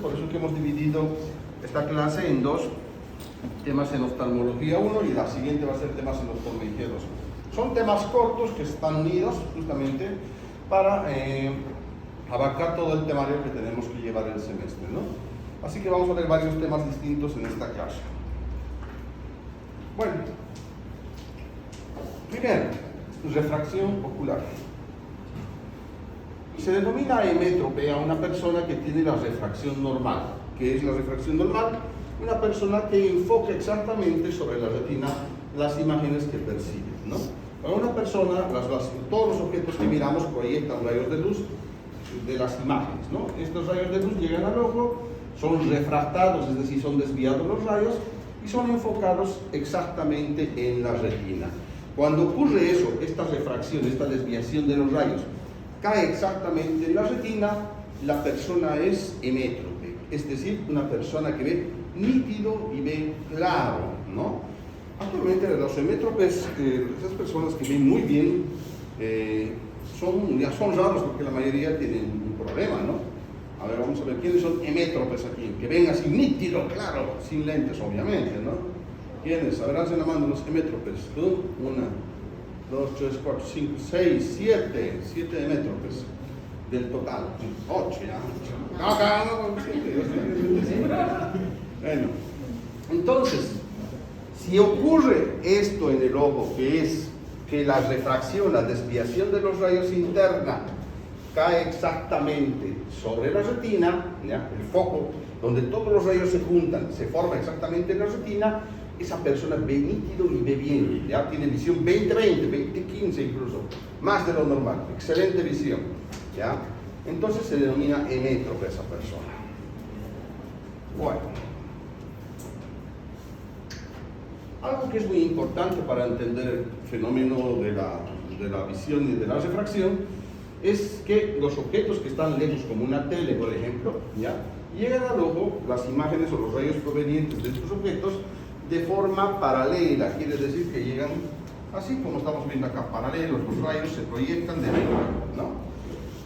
Por eso que hemos dividido esta clase en dos temas en oftalmología 1 y la siguiente va a ser temas en oftalmología 2. Son temas cortos que están unidos justamente para abarcar todo el temario que tenemos que llevar el semestre, ¿no? Así que vamos a ver varios temas distintos en esta clase. Bueno, primero, refracción ocular. Se denomina emétrope a una persona que tiene la refracción normal. ¿Qué es la refracción normal? Una persona que enfoca exactamente sobre la retina las imágenes que percibe, ¿no? Para una persona, todos los objetos que miramos proyectan rayos de luz de las imágenes, ¿no? Estos rayos de luz llegan al ojo, son refractados, es decir, son desviados los rayos y son enfocados exactamente en la retina. Cuando ocurre eso, esta refracción, esta desviación de los rayos, cae exactamente en la retina, la persona es emétrope, es decir, una persona que ve nítido y ve claro, ¿no? Actualmente los emétropes, esas personas que ven muy bien, ya son raros porque la mayoría tienen un problema, ¿no? A ver, vamos a ver, ¿quiénes son emétropes aquí? Que ven así nítido, claro, sin lentes, obviamente, ¿no? ¿Quiénes? A ver, hacen la mano los emétropes. ¿Tú? 1, 2, 3, 4, 5, 6, 7 emétropes del total. 8 ya. Bueno, entonces, si ocurre esto en el ojo, que es que la refracción, la desviación de los rayos interna cae exactamente sobre la retina, ¿ya? El foco donde todos los rayos se juntan, se forma exactamente en la retina, esa persona ve nítido y ve bien, ya tiene visión 20-20, 20-15 incluso, más de lo normal, excelente visión, ¿ya? Entonces se denomina emétrope esa persona. Bueno, algo que es muy importante para entender el fenómeno de la visión y de la refracción es que los objetos que están lejos, como una tele, por ejemplo, ¿ya? Llegan al ojo las imágenes o los rayos provenientes de estos objetos de forma paralela, quiere decir que llegan así como estamos viendo acá, paralelos, los rayos se proyectan de arriba, ¿no?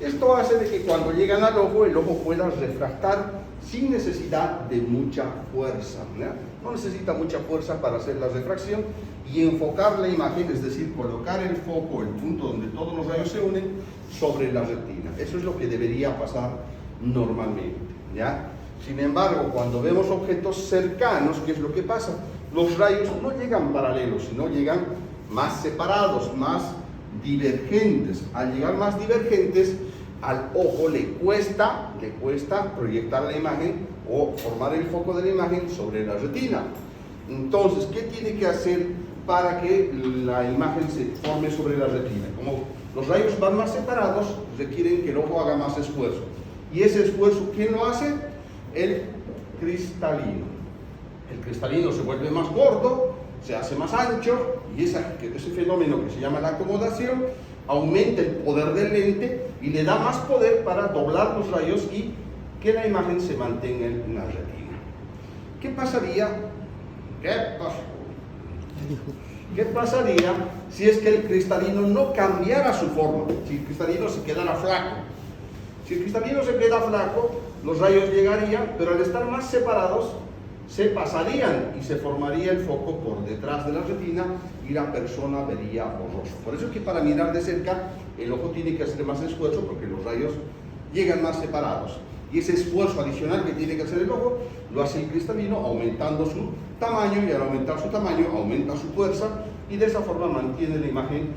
Esto hace de que cuando llegan al ojo, el ojo pueda refractar sin necesidad de mucha fuerza, ¿no? No necesita mucha fuerza para hacer la refracción y enfocar la imagen, es decir, colocar el foco, el punto donde todos los rayos se unen, sobre la retina. Eso es lo que debería pasar normalmente, ¿ya? Sin embargo, cuando vemos objetos cercanos, ¿qué es lo que pasa? Los rayos no llegan paralelos, sino llegan más separados, más divergentes. Al llegar más divergentes, al ojo le cuesta proyectar la imagen o formar el foco de la imagen sobre la retina. Entonces, ¿qué tiene que hacer para que la imagen se forme sobre la retina? Como los rayos van más separados, requieren que el ojo haga más esfuerzo. Y ese esfuerzo, ¿quién lo hace? El cristalino. El cristalino se vuelve más gordo, se hace más ancho, y ese fenómeno que se llama la acomodación aumenta el poder del lente y le da más poder para doblar los rayos y que la imagen se mantenga en la retina. ¿Qué pasaría? ¿Qué pasaría si es que el cristalino no cambiara su forma? Si el cristalino se quedara flaco. Si el cristalino se queda flaco, los rayos llegarían, pero al estar más separados, se pasarían y se formaría el foco por detrás de la retina y la persona vería borroso. Por eso es que para mirar de cerca, el ojo tiene que hacer más esfuerzo porque los rayos llegan más separados. Y ese esfuerzo adicional que tiene que hacer el ojo, lo hace el cristalino aumentando su tamaño, y al aumentar su tamaño, aumenta su fuerza, y de esa forma mantiene la imagen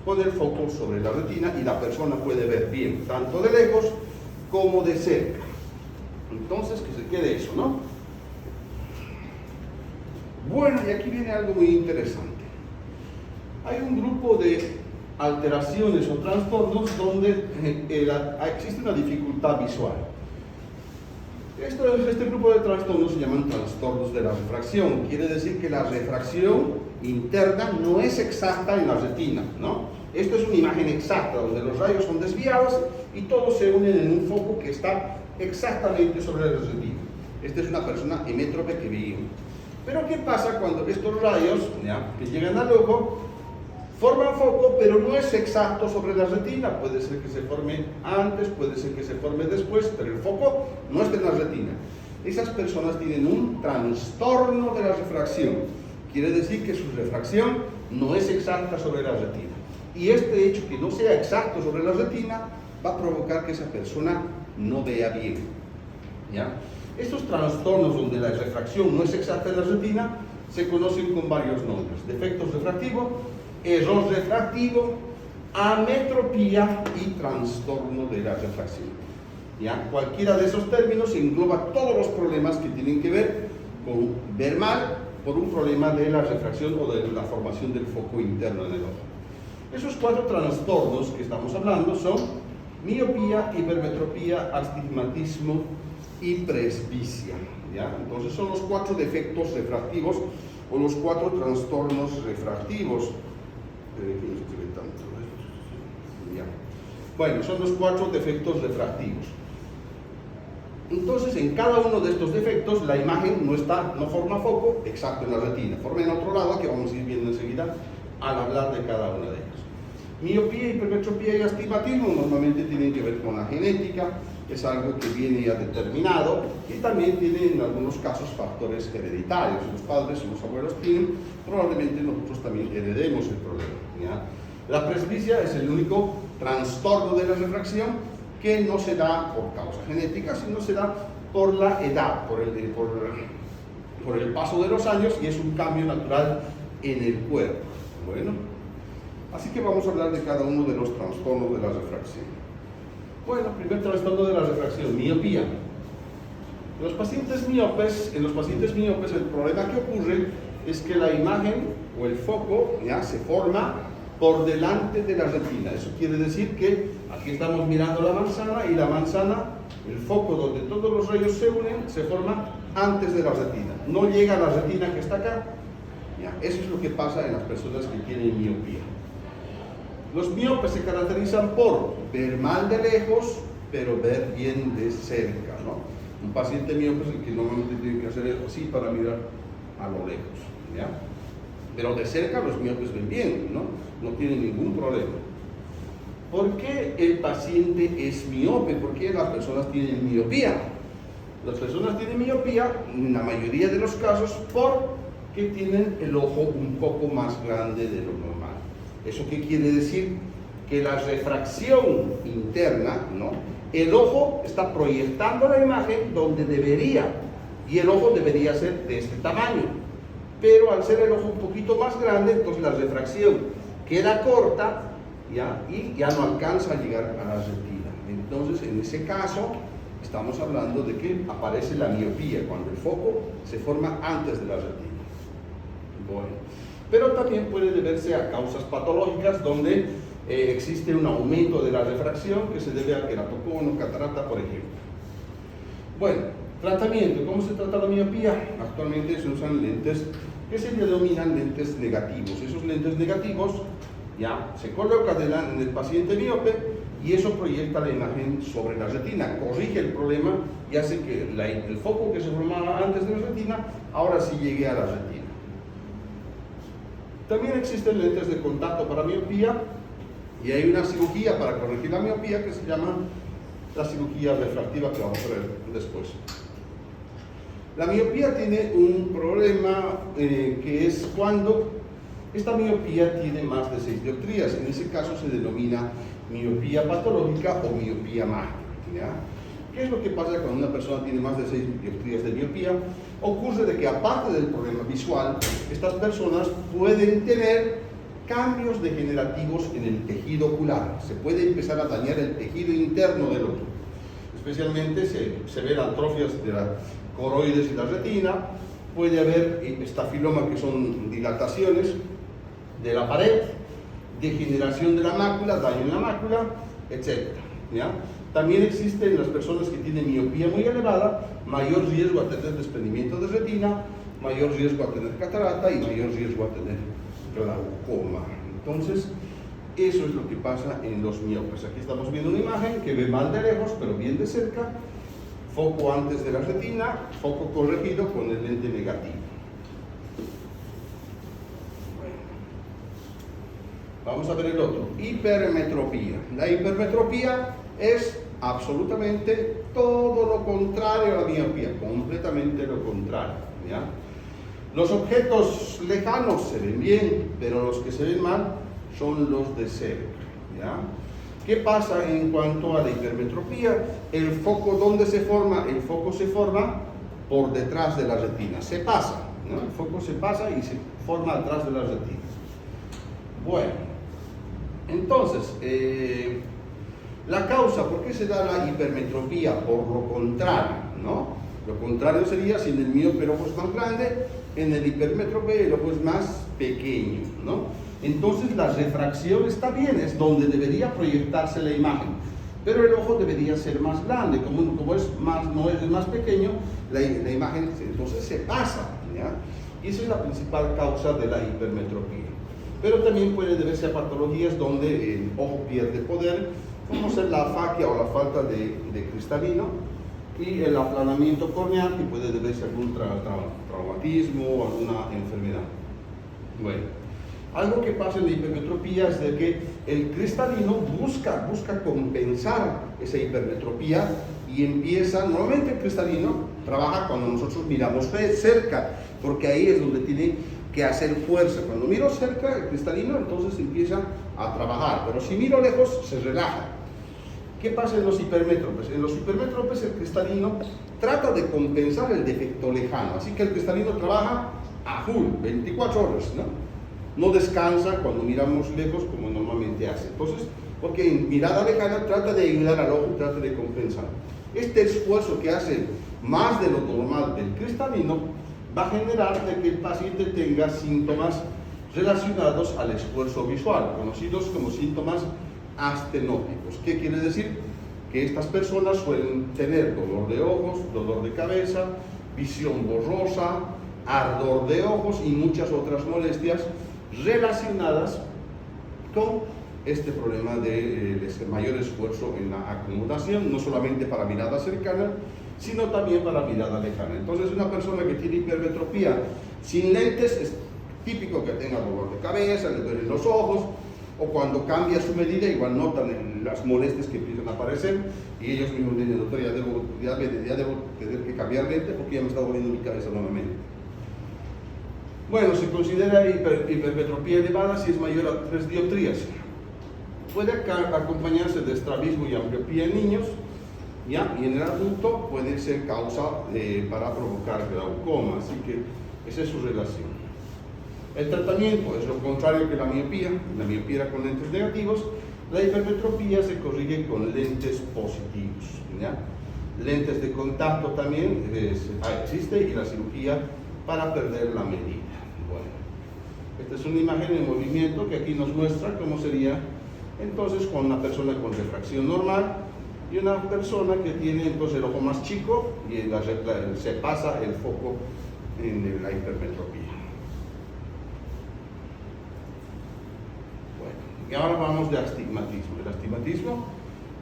con el foco sobre la retina y la persona puede ver bien, tanto de lejos como de cerca. Entonces, que se quede eso, ¿no? Bueno, y aquí viene algo muy interesante. Hay un grupo de alteraciones o trastornos donde existe una dificultad visual. Este grupo de trastornos se llaman trastornos de la refracción. Quiere decir que la refracción interna no es exacta en la retina, ¿no? Esto es una imagen exacta, donde los rayos son desviados y todos se unen en un foco que está exactamente sobre la retina. Esta es una persona emétrope que ve. Pero ¿qué pasa cuando estos rayos, ¿ya?, que llegan al ojo Forma foco, pero no es exacto sobre la retina. Puede ser que se forme antes, puede ser que se forme después, pero el foco no está en la retina. Esas personas tienen un trastorno de la refracción. Quiere decir que su refracción no es exacta sobre la retina. Y este hecho que no sea exacto sobre la retina va a provocar que esa persona no vea bien. ¿Ya? Estos trastornos donde la refracción no es exacta en la retina se conocen con varios nombres: defectos refractivos, error refractivo, ametropía y trastorno de la refracción. ¿Ya? Cualquiera de esos términos engloba todos los problemas que tienen que ver con ver mal por un problema de la refracción o de la formación del foco interno en el ojo. Esos 4 trastornos que estamos hablando son miopía, hipermetropía, astigmatismo y presbicia. ¿Ya? Entonces son los 4 defectos refractivos o los 4 trastornos refractivos. Ya. Bueno, son los 4 defectos refractivos. Entonces, en cada uno de estos defectos, la imagen no forma foco exacto en la retina, forma en otro lado, que vamos a ir viendo enseguida al hablar de cada una de ellas. Miopía, hipermetropía y astigmatismo normalmente tienen que ver con la genética, es algo que viene ya determinado, y también tiene en algunos casos factores hereditarios. Si los padres y los abuelos tienen, probablemente nosotros también heredemos el problema. ¿Ya? La presbicia es el único trastorno de la refracción que no se da por causa genética, sino se da por la edad, por el paso de los años, y es un cambio natural en el cuerpo. Bueno, así que vamos a hablar de cada uno de los trastornos de la refracción. Bueno, primer trastorno de la refracción, miopía. En los pacientes miopes el problema que ocurre es que la imagen o el foco ya se forma por delante de la retina. Eso quiere decir que aquí estamos mirando la manzana, y la manzana, el foco donde todos los rayos se unen, se forma antes de la retina. No llega a la retina que está acá. Ya, eso es lo que pasa en las personas que tienen miopía. Los miopes se caracterizan por ver mal de lejos, pero ver bien de cerca, ¿no? Un paciente miope es el que normalmente tiene que hacer eso así para mirar a lo lejos, ¿ya? Pero de cerca los miopes ven bien, ¿no? No tienen ningún problema. ¿Por qué el paciente es miope? ¿Por qué las personas tienen miopía? Las personas tienen miopía, en la mayoría de los casos, porque tienen el ojo un poco más grande de lo normal. ¿Eso qué quiere decir? Que la refracción interna, ¿no? El ojo está proyectando la imagen donde debería, y el ojo debería ser de este tamaño. Pero al ser el ojo un poquito más grande, entonces la refracción queda corta, ¿ya? Y ya no alcanza a llegar a la retina. Entonces, en ese caso, estamos hablando de que aparece la miopía, cuando el foco se forma antes de la retina. Bueno, pero también puede deberse a causas patológicas donde existe un aumento de la refracción que se debe a queratocono, catarata, por ejemplo. Bueno, tratamiento. ¿Cómo se trata la miopía? Actualmente se usan lentes que se denominan lentes negativos. Esos lentes negativos ya se colocan en el paciente miope, y eso proyecta la imagen sobre la retina, corrige el problema y hace que el foco que se formaba antes de la retina ahora sí llegue a la retina. También existen lentes de contacto para miopía, y hay una cirugía para corregir la miopía que se llama la cirugía refractiva, que vamos a ver después. La miopía tiene un problema que es cuando esta miopía tiene más de 6 dioptrías. En ese caso se denomina miopía patológica o miopía mágica. ¿Ya? ¿Qué es lo que pasa cuando una persona tiene más de 6 dioptrías de miopía? Ocurre de que, aparte del problema visual, estas personas pueden tener cambios degenerativos en el tejido ocular. Se puede empezar a dañar el tejido interno del ojo. Especialmente se ven atrofias de la coroides y la retina, puede haber estafiloma, que son dilataciones de la pared, degeneración de la mácula, daño en la mácula, etc. ¿Ya? También existe en las personas que tienen miopía muy elevada mayor riesgo a tener desprendimiento de retina, mayor riesgo a tener catarata y mayor riesgo a tener glaucoma. Entonces, eso es lo que pasa en los miopes. Aquí estamos viendo una imagen que ve mal de lejos, pero bien de cerca. Foco antes de la retina, foco corregido con el lente negativo. Bueno. Vamos a ver el otro, hipermetropía. La hipermetropía es absolutamente todo lo contrario a la miopía, completamente lo contrario, ¿ya? Los objetos lejanos se ven bien, pero los que se ven mal son los de cerca, ¿ya? ¿Qué pasa en cuanto a la hipermetropía? El foco, ¿dónde se forma? El foco se forma por detrás de la retina, se pasa, ¿no? El foco se pasa y se forma atrás de la retina. Bueno, entonces, la causa, ¿por qué se da la hipermetropía? Por lo contrario, ¿no? Lo contrario sería, si en el miope el ojo es más grande, en el hipermétrope el ojo es más pequeño, ¿no? Entonces la refracción está bien, es donde debería proyectarse la imagen, pero el ojo debería ser más grande, como es más, no es más pequeño, la imagen entonces se pasa, ¿ya? Y esa es la principal causa de la hipermetropía. Pero también puede deberse a patologías donde el ojo pierde poder, como ser la afaquia o la falta de cristalino, y el aplanamiento corneal, que puede deberse a algún traumatismo o alguna enfermedad. Bueno, algo que pasa en la hipermetropía es de que el cristalino busca compensar esa hipermetropía y empieza, normalmente el cristalino trabaja cuando nosotros miramos cerca, porque ahí es donde tiene que hacer fuerza. Cuando miro cerca el cristalino, entonces empieza a trabajar, pero si miro lejos, se relaja. ¿Qué pasa en los hipermétropes? En los hipermétropes el cristalino trata de compensar el defecto lejano, así que el cristalino trabaja a full, 24 horas, ¿no? No descansa cuando miramos lejos como normalmente hace. Entonces, porque en mirada lejana trata de ayudar al ojo, trata de compensar. Este esfuerzo que hace más de lo normal del cristalino va a generar de que el paciente tenga síntomas relacionados al esfuerzo visual, conocidos como síntomas astenóticos. ¿Qué quiere decir? Que estas personas suelen tener dolor de ojos, dolor de cabeza, visión borrosa, ardor de ojos y muchas otras molestias relacionadas con este problema de mayor esfuerzo en la acomodación, no solamente para mirada cercana, sino también para mirada lejana. Entonces, una persona que tiene hipermetropía sin lentes, es típico que tenga dolor de cabeza, le duelen los ojos, o cuando cambia su medida, igual notan las molestias que empiezan a aparecer, y ellos mismos dicen, doctor, ya debo tener que cambiar lente porque ya me está doliendo mi cabeza nuevamente. Bueno, se considera hipermetropía elevada si es mayor a 3 dioptrías. Puede acompañarse de estrabismo y ambliopía en niños, ¿ya? Y en el adulto puede ser causa para provocar glaucoma, así que esa es su relación. El tratamiento es lo contrario que la miopía con lentes negativos. La hipermetropía se corrige con lentes positivos, ¿ya? Lentes de contacto también existe, y la cirugía para perder la medida. Bueno, esta es una imagen en movimiento que aquí nos muestra cómo sería entonces con una persona con refracción normal y una persona que tiene entonces el ojo más chico y se pasa el foco en la hipermetropía. Bueno, y ahora vamos de astigmatismo. El astigmatismo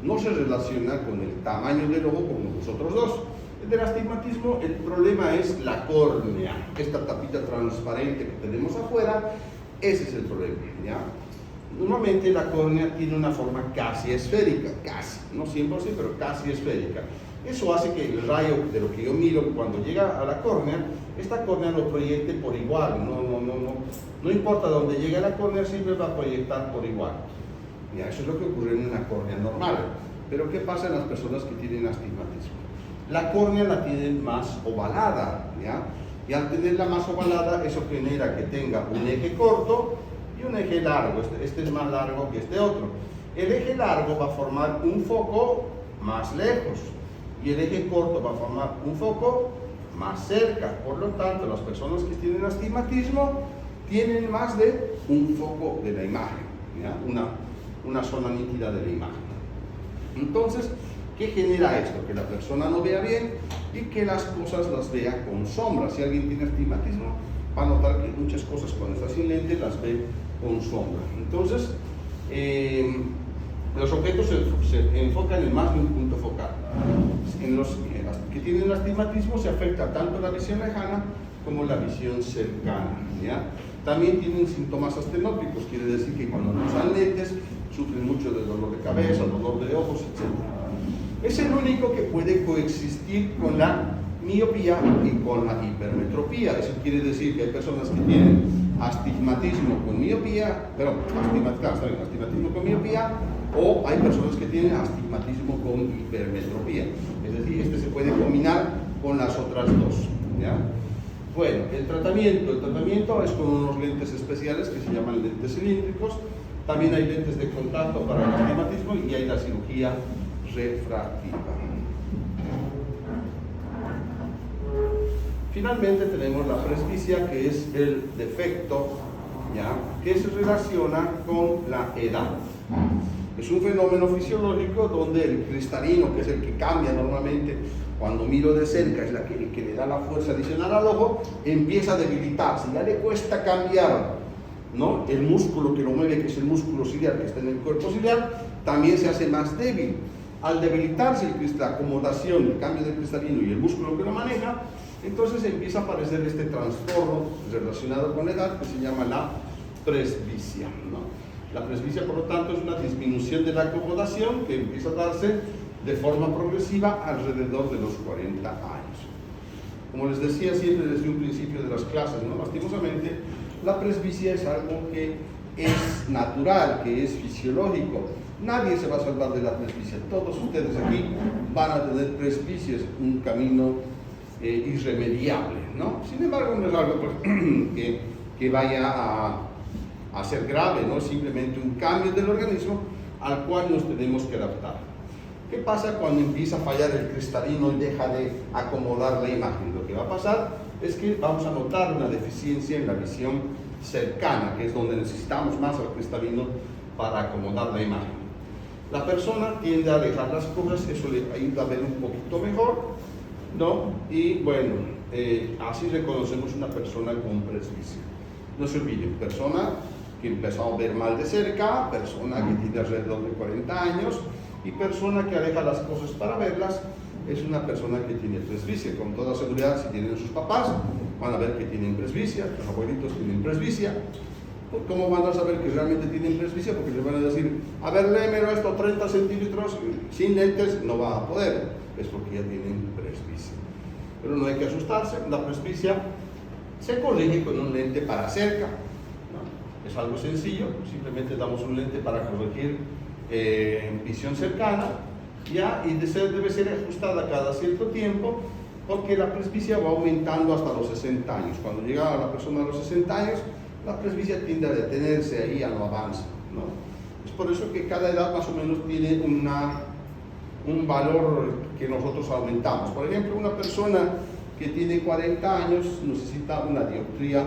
no se relaciona con el tamaño del ojo como los otros dos. Del astigmatismo, el problema es la córnea, esta tapita transparente que tenemos afuera. Ese es el problema, ¿ya? Normalmente la córnea tiene una forma casi esférica, casi, no 100%, pero casi esférica. Eso hace que el rayo de lo que yo miro cuando llega a la córnea, esta córnea lo proyecte por igual, no importa dónde llegue la córnea, siempre va a proyectar por igual. Ya, eso es lo que ocurre en una córnea normal. Pero ¿qué pasa en las personas que tienen astigmatismo? La córnea la tienen más ovalada, ¿ya? Y al tenerla más ovalada, eso genera que tenga un eje corto y un eje largo. Este es más largo que este otro. El eje largo va a formar un foco más lejos y el eje corto va a formar un foco más cerca. Por lo tanto, las personas que tienen astigmatismo tienen más de un foco de la imagen, ¿ya? Una zona nítida de la imagen. Entonces, ¿qué genera esto? Que la persona no vea bien y que las cosas las vea con sombra. Si alguien tiene astigmatismo, va a notar que muchas cosas cuando está sin lente las ve con sombra. Entonces, los objetos se enfocan en más de un punto focal. que tienen astigmatismo se afecta tanto la visión lejana como la visión cercana, ¿ya? También tienen síntomas astenóticos, quiere decir que cuando no usan lentes sufren mucho de dolor de cabeza, dolor de ojos, etc. Es el único que puede coexistir con la miopía y con la hipermetropía. Eso quiere decir que hay personas que tienen astigmatismo con miopía, astigmatismo con miopía, o hay personas que tienen astigmatismo con hipermetropía. Es decir, este se puede combinar con las otras dos, ¿ya? Bueno, el tratamiento es con unos lentes especiales que se llaman lentes cilíndricos. También hay lentes de contacto para el astigmatismo y hay la cirugía refractiva. Finalmente tenemos la presbicia, que es el defecto, ¿ya?, que se relaciona con la edad. Es un fenómeno fisiológico donde el cristalino, que es el que cambia normalmente cuando miro de cerca, es el que le da la fuerza adicional al ojo, empieza a debilitarse, ya le cuesta cambiar, ¿no? El músculo que lo mueve, que es el músculo ciliar que está en el cuerpo ciliar, también se hace más débil. Al debilitarse la acomodación, el cambio del cristalino y el músculo que lo maneja, entonces empieza a aparecer este trastorno relacionado con la edad que se llama la presbicia, ¿no? La presbicia, por lo tanto, es una disminución de la acomodación que empieza a darse de forma progresiva alrededor de los 40 años. Como les decía siempre desde un principio de las clases, ¿no?, lastimosamente, la presbicia es algo que es natural, que es fisiológico. Nadie se va a salvar de la presbicia. Todos ustedes aquí van a tener presbicia, es un camino irremediable, ¿no? Sin embargo, no es algo pues, que vaya a ser grave, ¿no? Es simplemente un cambio del organismo al cual nos tenemos que adaptar. ¿Qué pasa cuando empieza a fallar el cristalino y deja de acomodar la imagen? Lo que va a pasar es que vamos a notar una deficiencia en la visión cercana, que es donde necesitamos más al cristalino para acomodar la imagen. La persona tiende a alejar las cosas, eso le ayuda a ver un poquito mejor, ¿no? Y bueno, así reconocemos una persona con presbicia. No se olviden, persona que empezó a ver mal de cerca, persona que tiene alrededor de 40 años, y persona que aleja las cosas para verlas, es una persona que tiene presbicia. Con toda seguridad, si tienen sus papás, van a ver que tienen presbicia, los abuelitos tienen presbicia. ¿Cómo van a saber que realmente tienen presbicia? Porque les van a decir, a ver, léemelo esto 30 centímetros, sin lentes no va a poder, es porque ya tienen presbicia. Pero no hay que asustarse, la presbicia se corrige con un lente para cerca, ¿no? Es algo sencillo, simplemente damos un lente para corregir visión cercana, ¿ya? Y debe ser ajustada cada cierto tiempo, porque la presbicia va aumentando hasta los 60 años. Cuando llega la persona a los 60 años, la presbicia tiende a detenerse ahí, a no avanza, ¿no? Es por eso que cada edad más o menos tiene un valor que nosotros aumentamos. Por ejemplo, una persona que tiene 40 años necesita una dioptría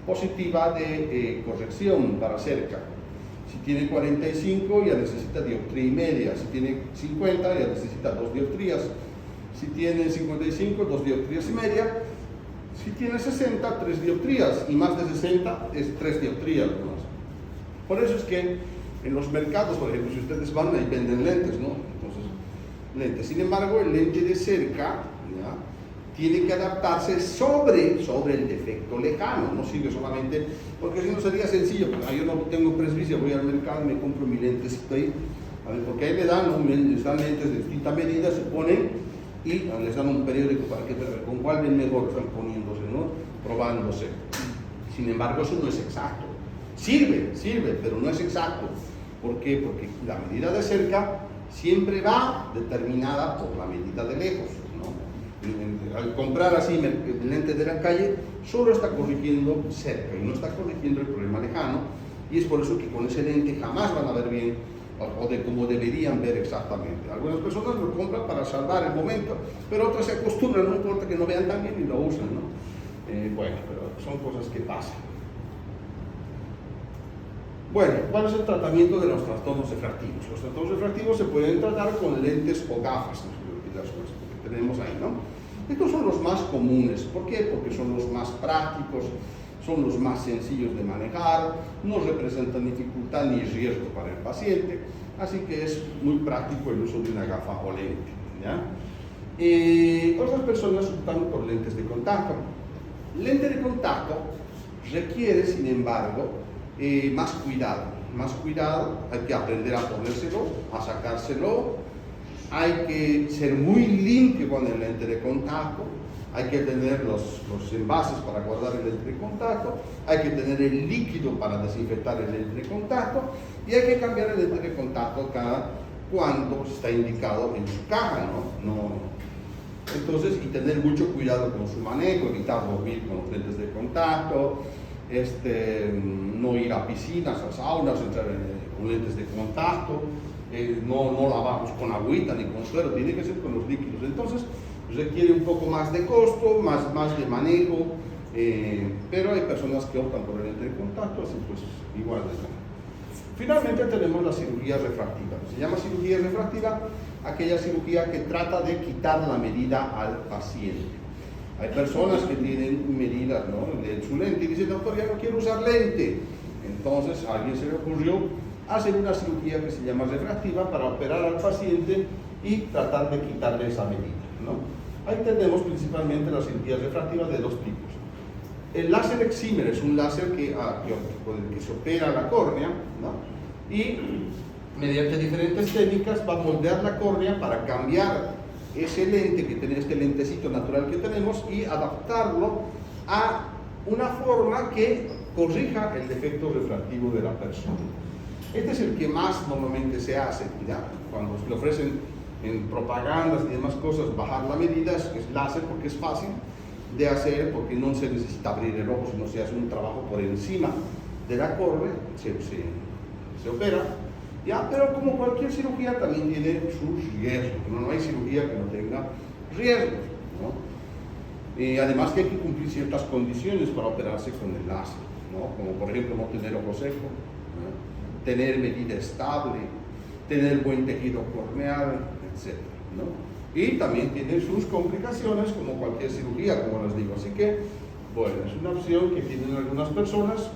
positiva de corrección para cerca. Si tiene 45 ya necesita dioptría y media, si tiene 50 ya necesita 2 dioptrías, si tiene 55, 2 dioptrías y media, si tiene 60, 3 dioptrías, y más de 60 es 3 dioptrías más. Por eso es que en los mercados, por ejemplo, si ustedes van, ahí venden lentes, ¿no? Entonces, lentes. Sin embargo, el lente de cerca, ¿ya?, tiene que adaptarse sobre el defecto lejano, no sirve solamente, porque si no sería sencillo, pues, yo no tengo presbicia, voy al mercado y me compro mi lentecito ahí, a ver, porque ahí les dan lentes de distinta medida, se ponen y les dan un periódico para que vean con cuál ven mejor, están poniéndose, ¿no?, probándose. Sin embargo, eso no es exacto. Sirve, pero no es exacto. ¿Por qué? Porque la medida de cerca siempre va determinada por la medida de lejos, ¿no? Al comprar así el lente de la calle, solo está corrigiendo cerca y no está corrigiendo el problema lejano, y es por eso que con ese lente jamás van a ver bien o de como deberían ver exactamente. Algunas personas lo compran para salvar el momento, pero otras se acostumbran, no importa que no vean tan bien y lo usan, ¿no? Bueno, pero son cosas que pasan. Bueno, ¿cuál es el tratamiento de los trastornos refractivos? Los trastornos refractivos se pueden tratar con lentes o gafas, las cosas que tenemos ahí, ¿no? Estos son los más comunes. ¿Por qué? Porque son los más prácticos, son los más sencillos de manejar, no representan dificultad ni riesgo para el paciente, así que es muy práctico el uso de una gafa o lente, ¿ya? Otras personas optan por lentes de contacto. Lente de contacto requiere, sin embargo, más cuidado. Más cuidado, hay que aprender a ponérselo, a sacárselo, hay que ser muy limpio con el lente de contacto, hay que tener los envases para guardar el lente de contacto, hay que tener el líquido para desinfectar el lente de contacto y hay que cambiar el lente de contacto cada cuando está indicado en su caja, Entonces, y tener mucho cuidado con su manejo, evitar dormir con los lentes de contacto, no ir a piscinas, a saunas, entrar con lentes de contacto, no lavarlos con agüita ni con suero, tiene que ser con los líquidos. Entonces, requiere un poco más de costo, más de manejo, pero hay personas que optan por el lente de contacto, así pues igual de nada. Finalmente tenemos la cirugía refractiva. Se llama cirugía refractiva aquella cirugía que trata de quitar la medida al paciente. Hay personas que tienen medidas de su lente y dicen, doctor, ya no quiero usar lente. Entonces a alguien se le ocurrió hacer una cirugía que se llama refractiva para operar al paciente y tratar de quitarle esa medida, Ahí tenemos principalmente las cirugías refractivas de dos tipos. El láser excimer es un láser con el que se opera la córnea, y mediante diferentes técnicas va a moldear la córnea para cambiar ese lente, este lentecito natural que tenemos, y adaptarlo a una forma que corrija el defecto refractivo de la persona. Este es el que más normalmente se hace, cuando le ofrecen en propagandas y demás cosas bajar la medida, es láser porque es fácil de hacer, porque no se necesita abrir el ojo, sino se hace un trabajo por encima de la córnea, se opera, pero como cualquier cirugía también tiene sus riesgos, no hay cirugía que no tenga riesgos, Y además que hay que cumplir ciertas condiciones para operarse con el láser, como por ejemplo no tener ojo seco, tener medida estable, tener buen tejido corneal, etc. Y también tiene sus complicaciones como cualquier cirugía, como les digo. Así que, bueno, es una opción que tienen algunas personas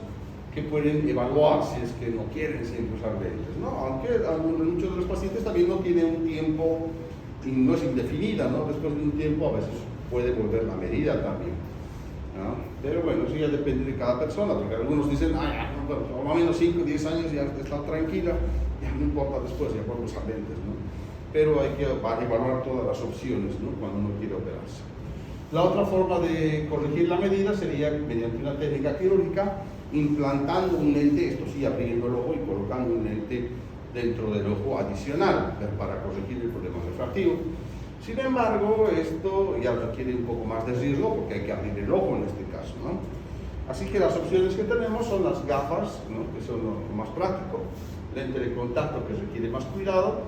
que pueden evaluar si es que no quieren siempre usar lentes, aunque muchos de los pacientes también no tienen un tiempo, y no es indefinida, después de un tiempo a veces puede volver la medida también, pero bueno, eso ya depende de cada persona, porque algunos dicen, por lo menos 5 o 10 años ya está tranquila, ya no importa después, ya puedo usar lentes, pero hay que evaluar todas las opciones cuando uno quiere operarse. La otra forma de corregir la medida sería mediante una técnica quirúrgica, implantando un lente, esto sí, abriendo el ojo y colocando un lente dentro del ojo adicional para corregir el problema refractivo. Sin embargo, esto ya requiere un poco más de riesgo porque hay que abrir el ojo en este caso, Así que las opciones que tenemos son las gafas, que son lo más práctico, lente de contacto que requiere más cuidado,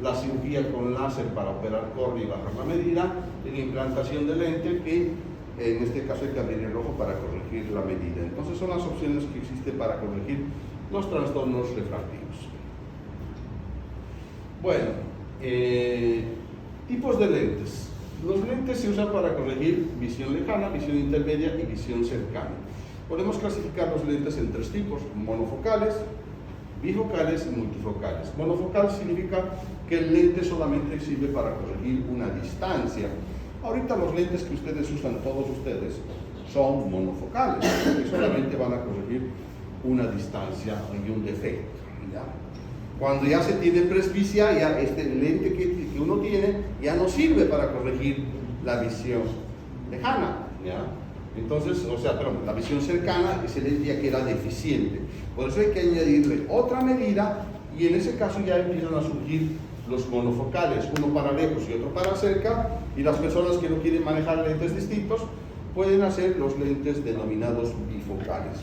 la cirugía con láser para operar córnea y bajar la medida, y la implantación de lente que en este caso hay que abrir el ojo para corregir la medida. Entonces son las opciones que existen para corregir los trastornos refractivos. Bueno, tipos de lentes. Los lentes se usan para corregir visión lejana, visión intermedia y visión cercana. Podemos clasificar los lentes en 3 tipos: monofocales, bifocales y multifocales. Monofocal significa que el lente solamente sirve para corregir una distancia. Ahorita los lentes que ustedes usan, todos ustedes, son monofocales, que solamente van a corregir una distancia y un defecto. Cuando ya se tiene presbicia, ya este lente que uno tiene ya no sirve para corregir la visión lejana. Entonces, la visión cercana, ese lente ya queda deficiente. Por eso hay que añadirle otra medida y en ese caso ya empiezan a surgir los monofocales, uno para lejos y otro para cerca, y las personas que no quieren manejar lentes distintos pueden hacer los lentes denominados bifocales.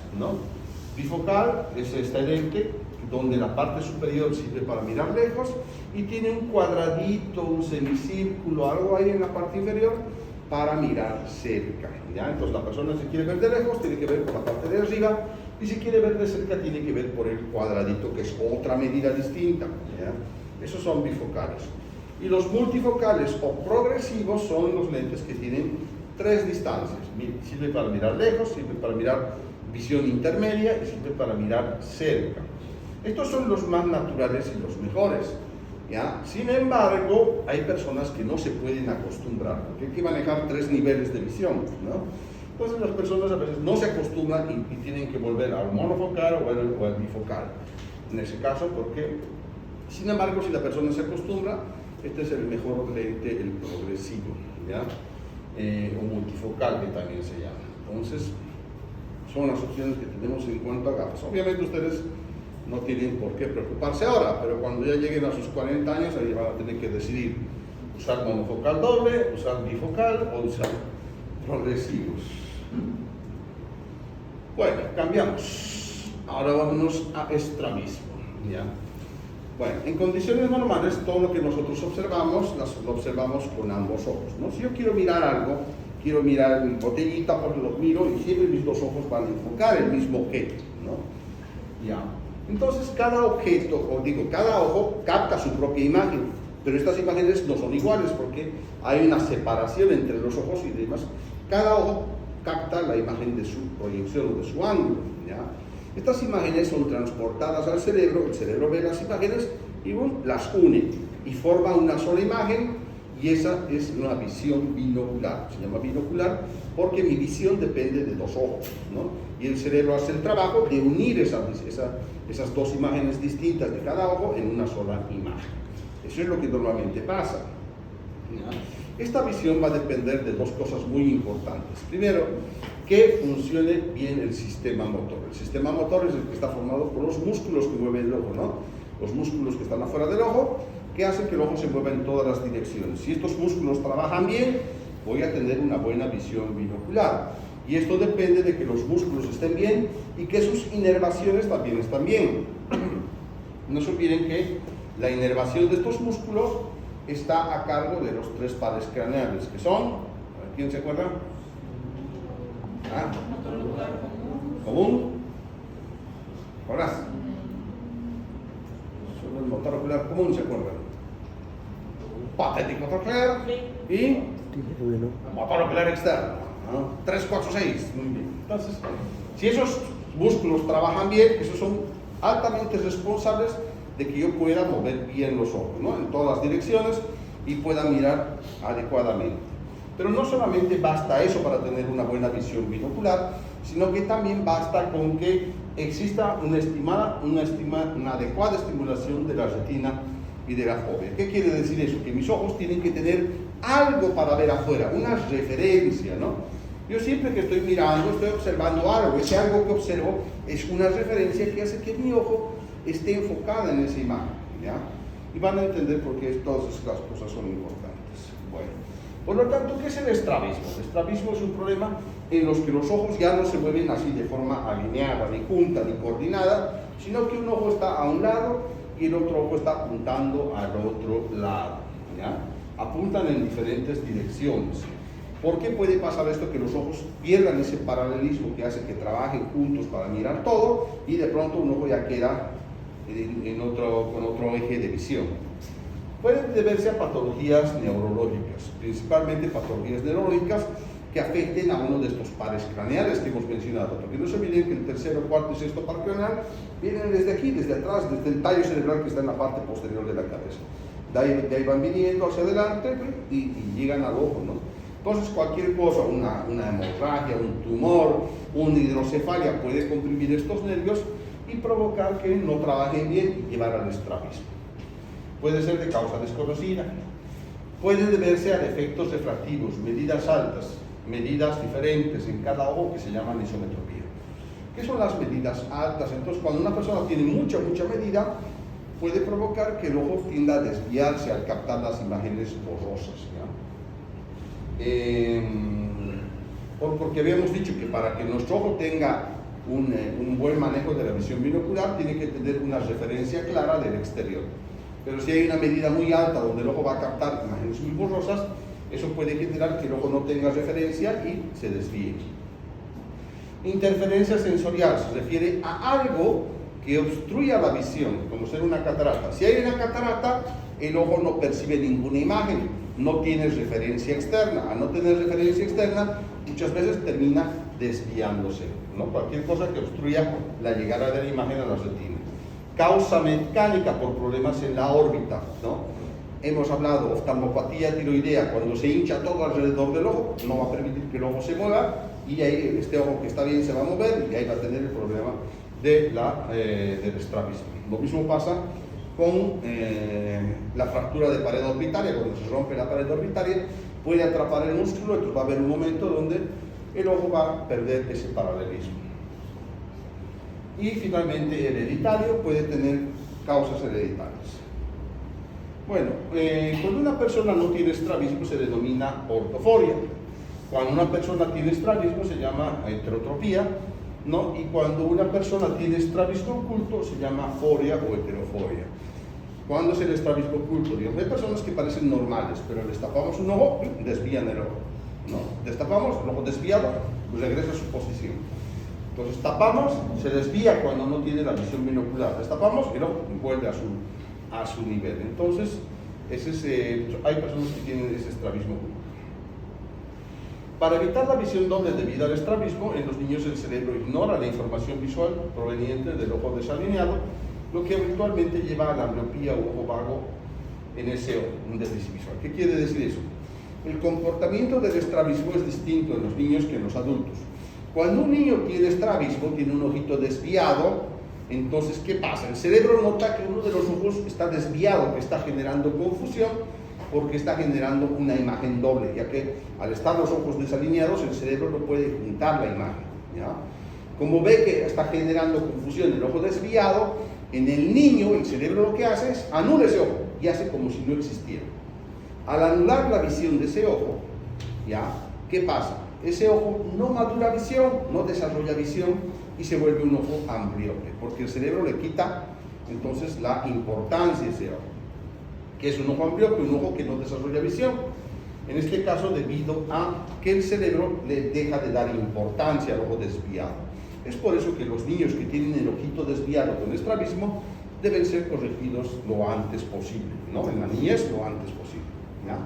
Bifocal es este lente donde la parte superior sirve para mirar lejos y tiene un cuadradito, un semicírculo, algo ahí en la parte inferior para mirar cerca. Entonces la persona, si quiere ver de lejos, tiene que ver por la parte de arriba, y si quiere ver de cerca, tiene que ver por el cuadradito, que es otra medida distinta. Esos son bifocales. Y los multifocales o progresivos son los lentes que tienen 3 distancias. Sirve para mirar lejos, sirve para mirar visión intermedia y sirve para mirar cerca. Estos son los más naturales y los mejores. ¿ya? Sin embargo, hay personas que no se pueden acostumbrar, porque hay que manejar 3 niveles de visión, ¿no? Entonces las personas a veces no se acostumbran y tienen que volver al monofocal o al bifocal. En ese caso, porque, sin embargo, si la persona se acostumbra, este es el mejor lente, el progresivo, ¿ya? O multifocal, que también se llama. Entonces, son las opciones que tenemos en cuanto a gafas. Obviamente ustedes no tienen por qué preocuparse ahora, pero cuando ya lleguen a sus 40 años, ahí van a tener que decidir usar monofocal doble, usar bifocal o usar progresivos. Bueno, cambiamos. Ahora vámonos a estrabismo, ¿ya? Bueno, en condiciones normales, todo lo que nosotros observamos, lo observamos con ambos ojos, ¿no? Si yo quiero mirar algo, quiero mirar mi botellita, pues lo miro y siempre mis 2 ojos van a enfocar el mismo objeto, ¿no? Ya. Entonces, cada objeto, o digo, cada ojo capta su propia imagen, pero estas imágenes no son iguales porque hay una separación entre los ojos y demás. Cada ojo capta la imagen de su proyección o de su ángulo, ¿ya? Estas imágenes son transportadas al cerebro, el cerebro ve las imágenes y las une y forma una sola imagen, y esa es una visión binocular. Se llama binocular porque mi visión depende de 2 ojos, ¿no? Y el cerebro hace el trabajo de unir esas 2 imágenes distintas de cada ojo en una sola imagen. Eso es lo que normalmente pasa, ¿ya? Esta visión va a depender de 2 cosas muy importantes. Primero, que funcione bien el sistema motor. El sistema motor es el que está formado por los músculos que mueven el ojo, ¿no? Los músculos que están afuera del ojo, que hacen que el ojo se mueva en todas las direcciones. Si estos músculos trabajan bien, voy a tener una buena visión binocular. Y esto depende de que los músculos estén bien y que sus inervaciones también están bien. No se olviden que la inervación de estos músculos está a cargo de los 3 pares craneales, que son, ¿quién se acuerda? ¿Ah? ¿Común? Horas. Solo el motor ocular común, ¿se acuerdan? Patético troclear y motor ocular externo, ¿no? 3, 4, 6. Muy bien. Entonces, si esos músculos trabajan bien, esos son altamente responsables de que yo pueda mover bien los ojos, ¿no? En todas las direcciones y pueda mirar adecuadamente. Pero no solamente basta eso para tener una buena visión binocular, sino que también basta con que exista una adecuada estimulación de la retina y de la fóvea. ¿Qué quiere decir eso? Que mis ojos tienen que tener algo para ver afuera, una referencia, ¿no? Yo siempre que estoy mirando, estoy observando algo. Ese algo que observo es una referencia que hace que mi ojo esté enfocada en esa imagen, ¿ya? Y van a entender por qué todas estas cosas son importantes. Bueno, por lo tanto, ¿qué es el estrabismo? El estrabismo es un problema en los que los ojos ya no se mueven así de forma alineada, ni junta, ni coordinada, sino que un ojo está a un lado y el otro ojo está apuntando al otro lado, ¿ya? Apuntan en diferentes direcciones. ¿Por qué puede pasar esto? Que los ojos pierdan ese paralelismo que hace que trabajen juntos para mirar todo y de pronto un ojo ya queda con otro eje de visión. Puede deberse a patologías neurológicas, principalmente patologías neurológicas que afecten a uno de estos pares craneales que hemos mencionado, porque no se olviden que el tercero, cuarto y sexto par craneal vienen desde aquí, desde atrás, desde el tallo cerebral que está en la parte posterior de la cabeza. De ahí van viniendo hacia adelante y llegan al ojo, ¿no? Entonces cualquier cosa, una hemorragia, un tumor, una hidrocefalia puede comprimir estos nervios y provocar que no trabajen bien y llevar al estrabismo. Puede ser de causa desconocida, puede deberse a defectos refractivos, medidas altas, medidas diferentes en cada ojo que se llaman isometropía. ¿Qué son las medidas altas? Entonces, cuando una persona tiene mucha medida, puede provocar que el ojo tienda a desviarse al captar las imágenes borrosas, ¿ya? Porque habíamos dicho que para que nuestro ojo tenga un buen manejo de la visión binocular, tiene que tener una referencia clara del exterior. Pero si hay una medida muy alta donde el ojo va a captar imágenes muy borrosas, eso puede generar que el ojo no tenga referencia y se desvíe. Interferencia sensorial se refiere a algo que obstruya la visión, como ser una catarata. Si hay una catarata, el ojo no percibe ninguna imagen, no tiene referencia externa. Al no tener referencia externa, muchas veces termina desviándose, ¿no? Cualquier cosa que obstruya la llegada de la imagen a la retina. Causa mecánica por problemas en la órbita, ¿no? Hemos hablado oftalmopatía tiroidea, cuando se hincha todo alrededor del ojo, no va a permitir que el ojo se mueva, y ahí este ojo que está bien se va a mover, y ahí va a tener el problema del estrabismo. Lo mismo pasa con la fractura de pared orbitaria. Cuando se rompe la pared orbitaria, puede atrapar el músculo, entonces va a haber un momento donde el ojo va a perder ese paralelismo. Y finalmente, hereditario, puede tener causas hereditarias. Bueno, cuando una persona no tiene estrabismo se denomina ortoforia. Cuando una persona tiene estrabismo se llama heterotropía, ¿no? Y cuando una persona tiene estrabismo oculto se llama foria o heteroforia. ¿Cuándo es el estrabismo oculto? Digamos, hay personas que parecen normales, pero les tapamos un ojo, desvían el ojo, ¿no? Destapamos, el ojo desviado, pues regresa a su posición. Entonces tapamos, se desvía cuando no tiene la visión binocular. Destapamos y luego vuelve a su nivel. Entonces, hay personas que tienen ese estrabismo oculto. Para evitar la visión doble debido al estrabismo, en los niños el cerebro ignora la información visual proveniente del ojo desalineado, lo que habitualmente lleva a la miopía o ojo vago en ese ojo, un déficit visual. ¿Qué quiere decir eso? El comportamiento del estrabismo es distinto en los niños que en los adultos. Cuando un niño tiene estrabismo, tiene un ojito desviado, entonces, ¿qué pasa? El cerebro nota que uno de los ojos está desviado, que está generando confusión, porque está generando una imagen doble, ya que al estar los ojos desalineados, el cerebro no puede juntar la imagen, ¿ya? Como ve que está generando confusión el ojo desviado, en el niño el cerebro lo que hace es anula ese ojo y hace como si no existiera. Al anular la visión de ese ojo, ¿ya? ¿Qué pasa? Ese ojo no madura visión, no desarrolla visión y se vuelve un ojo ambliope, porque el cerebro le quita entonces la importancia a ese ojo. Que es un ojo ambliope, un ojo que no desarrolla visión. En este caso, debido a que el cerebro le deja de dar importancia al ojo desviado. Es por eso que los niños que tienen el ojito desviado con estrabismo deben ser corregidos lo antes posible, ¿no? En la niñez, lo antes posible, ¿ya?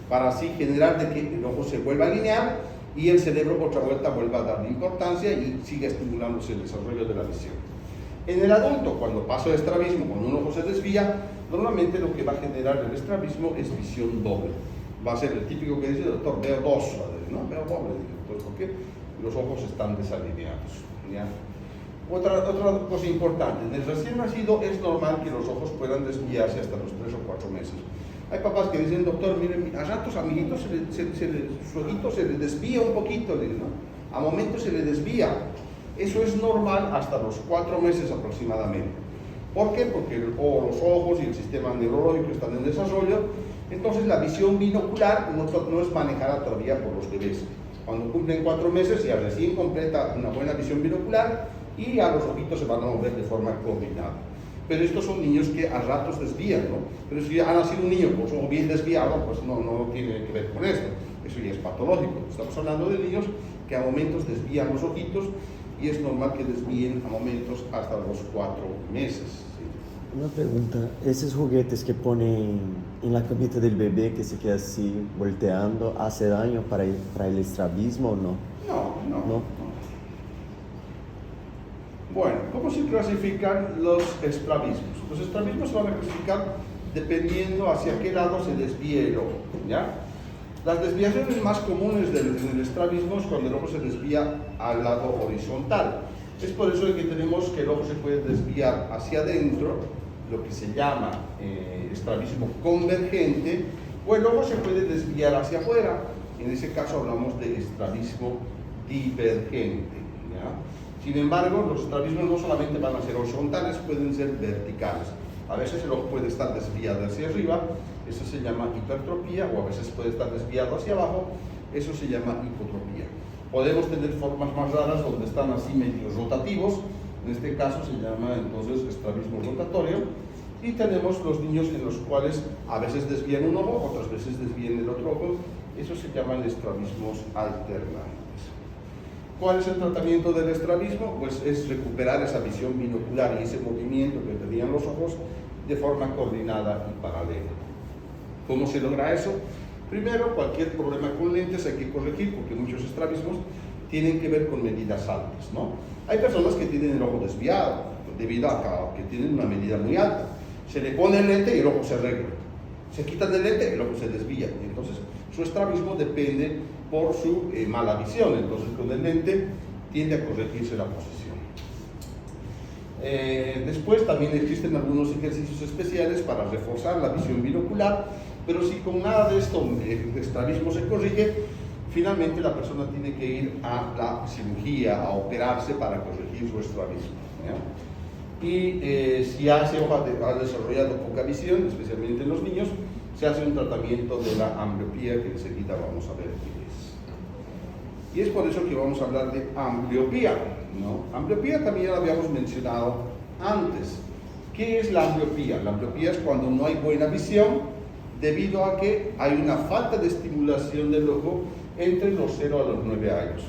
Para así generar de que el ojo se vuelva a alinear y el cerebro otra vuelta vuelva a darle importancia y siga estimulándose el desarrollo de la visión. En el adulto, cuando pasa el estrabismo, cuando un ojo se desvía, normalmente lo que va a generar el estrabismo es visión doble. Va a ser el típico que dice, doctor, veo dos, ¿no? Veo doble, doctor, porque los ojos están desalineados, ¿ya? Otra cosa importante, en el recién nacido es normal que los ojos puedan desviarse hasta los 3 o 4 meses. Hay papás que dicen, doctor, miren, a ratos a mi hijito su ojito se le desvía un poquito, ¿no? A momentos se le desvía. Eso es normal hasta los 4 meses aproximadamente. ¿Por qué? Porque los ojos y el sistema neurológico están en desarrollo, entonces la visión binocular no es manejada todavía por los bebés. Cuando cumplen 4 meses ya recién completa una buena visión binocular y ya los ojitos se van a mover de forma coordinada. Pero estos son niños que a ratos desvían, ¿no? Pero si ha nacido un niño con los ojos bien desviados, pues no tiene que ver con esto. Eso ya es patológico. Estamos hablando de niños que a momentos desvían los ojitos y es normal que desvíen a momentos hasta los 4 meses. ¿Sí? Una pregunta, ¿esos juguetes que ponen en la camita del bebé que se queda así volteando, hace daño para el estrabismo o no? No. Bueno, ¿cómo se clasifican los estrabismos? Los estrabismos se van a clasificar dependiendo hacia qué lado se desvíe el ojo, ¿ya? Las desviaciones más comunes del estrabismo es cuando el ojo se desvía al lado horizontal. Es por eso que tenemos que el ojo se puede desviar hacia adentro, lo que se llama estrabismo convergente, o el ojo se puede desviar hacia afuera. En ese caso hablamos de estrabismo divergente, ¿ya? Sin embargo, los estrabismos no solamente van a ser horizontales, pueden ser verticales. A veces el ojo puede estar desviado hacia arriba, eso se llama hipertropía, o a veces puede estar desviado hacia abajo, eso se llama hipotropía. Podemos tener formas más raras donde están así medios rotativos, en este caso se llama entonces estrabismo rotatorio, y tenemos los niños en los cuales a veces desvían un ojo, otras veces desvían el otro ojo, eso se llaman estrabismos alternantes. ¿Cuál es el tratamiento del estrabismo? Pues es recuperar esa visión binocular y ese movimiento que tenían los ojos de forma coordinada y paralela. ¿Cómo se logra eso? Primero, cualquier problema con lentes hay que corregir, porque muchos estrabismos tienen que ver con medidas altas, ¿no? Hay personas que tienen el ojo desviado, debido a que tienen una medida muy alta. Se le pone el lente y el ojo se arregla. Se quita el lente y el ojo se desvía. Entonces, su estrabismo depende por su mala visión. Entonces, con el lente tiende a corregirse la posición. Después también existen algunos ejercicios especiales para reforzar la visión binocular, pero si con nada de esto el estrabismo se corrige, finalmente la persona tiene que ir a la cirugía, a operarse para corregir su estrabismo, ¿ya? Y si ya ese ojo ha desarrollado poca visión, especialmente en los niños, se hace un tratamiento de la ambliopía que enseguida vamos a ver qué es. Y es por eso que vamos a hablar de ambliopía, ¿no? Ambliopía también ya la habíamos mencionado antes. ¿Qué es la ambliopía? La ambliopía es cuando no hay buena visión debido a que hay una falta de estimulación del ojo entre los 0 a los 9 años.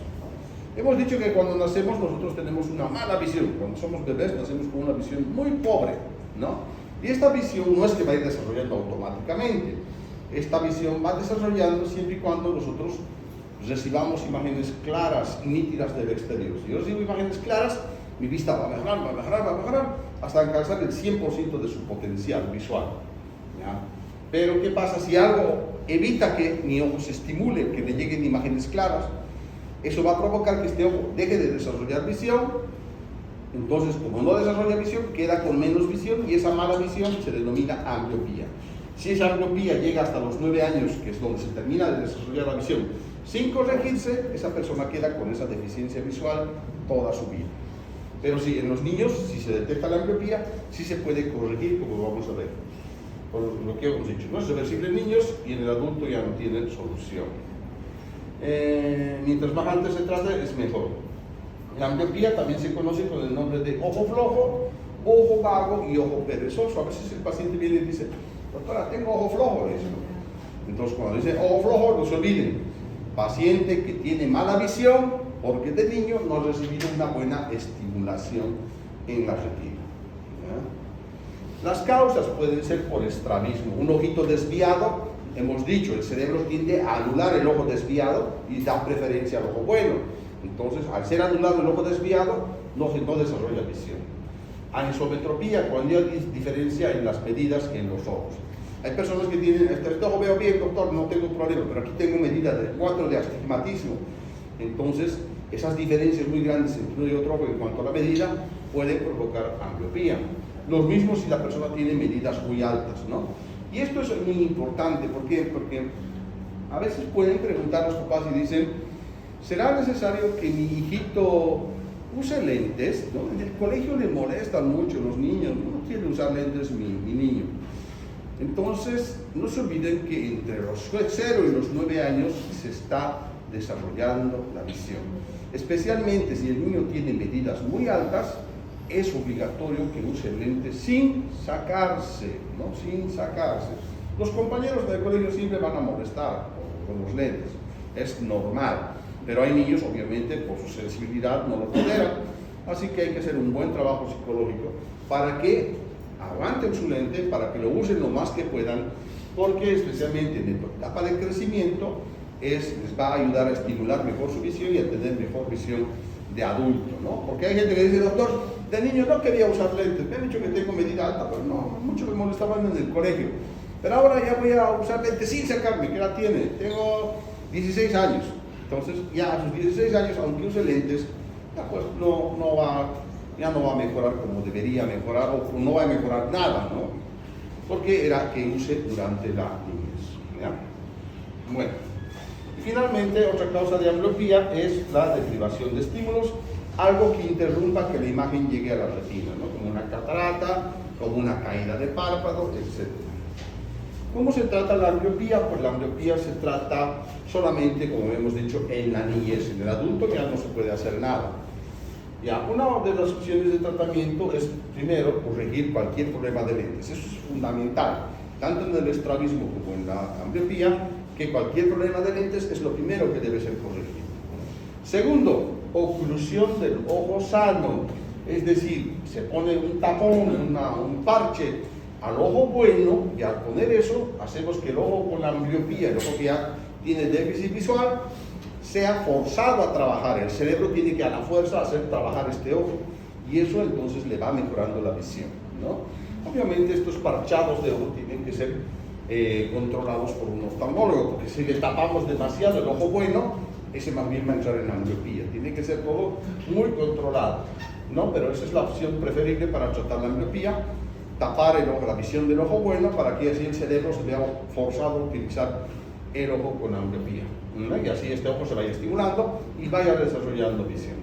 Hemos dicho que cuando nacemos nosotros tenemos una mala visión. Cuando somos bebés nacemos con una visión muy pobre, ¿no? Y esta visión no es que va a ir desarrollando automáticamente. Esta visión va desarrollando siempre y cuando nosotros recibamos imágenes claras, nítidas del exterior. Si yo recibo imágenes claras, mi vista va a mejorar, va a mejorar, va a mejorar, hasta alcanzar el 100% de su potencial visual, ¿ya? Pero ¿qué pasa si algo evita que mi ojo se estimule, que le lleguen imágenes claras? Eso va a provocar que este ojo deje de desarrollar visión. Entonces, como no desarrolla visión, queda con menos visión y esa mala visión se denomina ambliopía. Si esa ambliopía llega hasta los 9 años, que es donde se termina de desarrollar la visión, sin corregirse, esa persona queda con esa deficiencia visual toda su vida. Pero si en los niños, si se detecta la ambliopía, sí se puede corregir, como vamos a ver. Por lo que hemos dicho, no es reversible en niños y en el adulto ya no tiene solución. Mientras más antes se trate, es mejor. La ambliopía también se conoce con el nombre de ojo flojo, ojo vago y ojo perezoso. A veces el paciente viene y dice, doctora, tengo ojo flojo. Entonces, cuando dice ojo flojo, no se olviden, paciente que tiene mala visión porque de niño no ha recibido una buena estimulación en la retina, ¿ya? Las causas pueden ser por estrabismo, un ojito desviado. Hemos dicho, el cerebro tiende a anular el ojo desviado y da preferencia al ojo bueno. Entonces, al ser anulado el ojo desviado, no desarrolla visión. Anisometropía, cuando hay diferencia en las medidas que en los ojos. Hay personas que tienen, este ojo veo bien, doctor, no tengo problema, pero aquí tengo medida de 4 de astigmatismo. Entonces, esas diferencias muy grandes entre uno y otro ojo en cuanto a la medida pueden provocar ambliopía. Lo mismo si la persona tiene medidas muy altas, ¿no? Y esto es muy importante, ¿por qué? Porque a veces pueden preguntar a los papás y dicen, ¿será necesario que mi hijito use lentes? ¿No? En el colegio le molestan mucho los niños, no quiere usar lentes mi niño. Entonces, no se olviden que entre los 0 y los 9 años se está desarrollando la visión. Especialmente si el niño tiene medidas muy altas, es obligatorio que use lentes sin sacarse, ¿no? Sin sacarse. Los compañeros del colegio siempre van a molestar con los lentes, es normal, pero hay niños, obviamente, por su sensibilidad no lo toleran, así que hay que hacer un buen trabajo psicológico para que aguanten su lente, para que lo usen lo más que puedan, porque especialmente en la etapa de crecimiento les va a ayudar a estimular mejor su visión y a tener mejor visión de adulto, ¿no? Porque hay gente que dice, doctor, de niño no quería usar lentes, me han dicho que tengo medida alta, pero no, mucho me molestaban en el colegio, pero ahora ya voy a usar lentes sin sacarme. ¿Qué edad tiene? Tengo 16 años, entonces ya a sus 16 años, aunque use lentes, ya pues ya no va a mejorar como debería mejorar, o no va a mejorar nada, ¿no? Porque era que use durante la niñez, ¿ya? Bueno, y finalmente otra causa de ambliopía es la deprivación de estímulos, algo que interrumpa que la imagen llegue a la retina, ¿no? Como una catarata, como una caída de párpado, etc. ¿Cómo se trata la ambliopía? Pues la ambliopía se trata solamente, como hemos dicho, en la niñez. En el adulto ya no se puede hacer nada. Ya, una de las opciones de tratamiento es, primero, corregir cualquier problema de lentes. Eso es fundamental, tanto en el estrabismo como en la ambliopía, que cualquier problema de lentes es lo primero que debe ser corregido. Segundo, oclusión del ojo sano, es decir, se pone un tapón, un parche al ojo bueno, y al poner eso, hacemos que el ojo con la ambliopía, el ojo que ya tiene déficit visual, sea forzado a trabajar. El cerebro tiene que a la fuerza hacer trabajar este ojo. y eso entonces le va mejorando la visión, ¿no? Obviamente estos parchados de ojo tienen que ser controlados por un oftalmólogo, porque si le tapamos demasiado el ojo bueno, ese más bien va a entrar en ambliopía. Tiene que ser todo muy controlado, ¿no? Pero esa es la opción preferible para tratar la ambliopía, tapar el ojo, la visión del ojo bueno, para que así el cerebro se vea forzado a utilizar el ojo con ambliopía, ¿no? Y así este ojo se vaya estimulando y vaya desarrollando visión.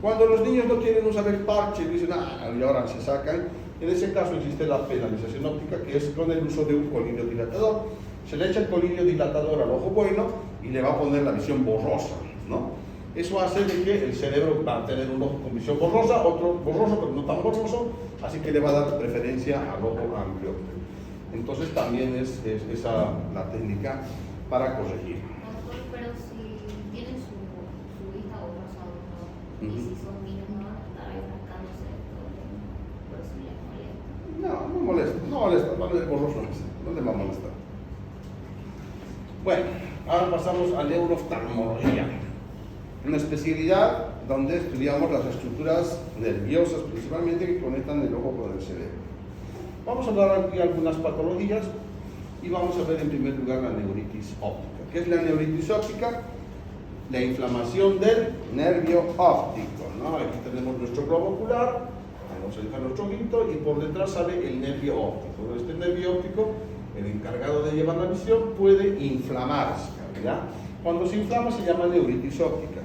Cuando los niños no quieren usar el parche y dicen, y ahora se sacan, en ese caso existe la penalización óptica, que es con el uso de un colillo dilatador. Se le echa el colillo dilatador al ojo bueno y le va a poner la visión borrosa, ¿no? Eso hace de que el cerebro va a tener un ojo con visión borrosa, otro borroso pero no tan borroso, así que le va a dar preferencia al ojo ambliope. Entonces también es esa la técnica para corregir. Doctor, pero si tienen su hija o rosado, ¿no? Y si son niños, no van a estar ahí rascándose todo el tiempo, por eso les molesta. No molesta, vale, borroso no le va a molestar. Bueno, ahora pasamos a neurooftalmología, una especialidad donde estudiamos las estructuras nerviosas principalmente que conectan el ojo con el cerebro. Vamos a hablar aquí de algunas patologías y vamos a ver en primer lugar la neuritis óptica. ¿Qué es la neuritis óptica? La inflamación del nervio óptico, ¿no? Aquí tenemos nuestro globo ocular, vamos a dejar nuestro ojito y por detrás sale el nervio óptico. Este nervio óptico, el encargado de llevar la visión, puede inflamarse, ¿ya? Cuando se inflama se llama neuritis óptica.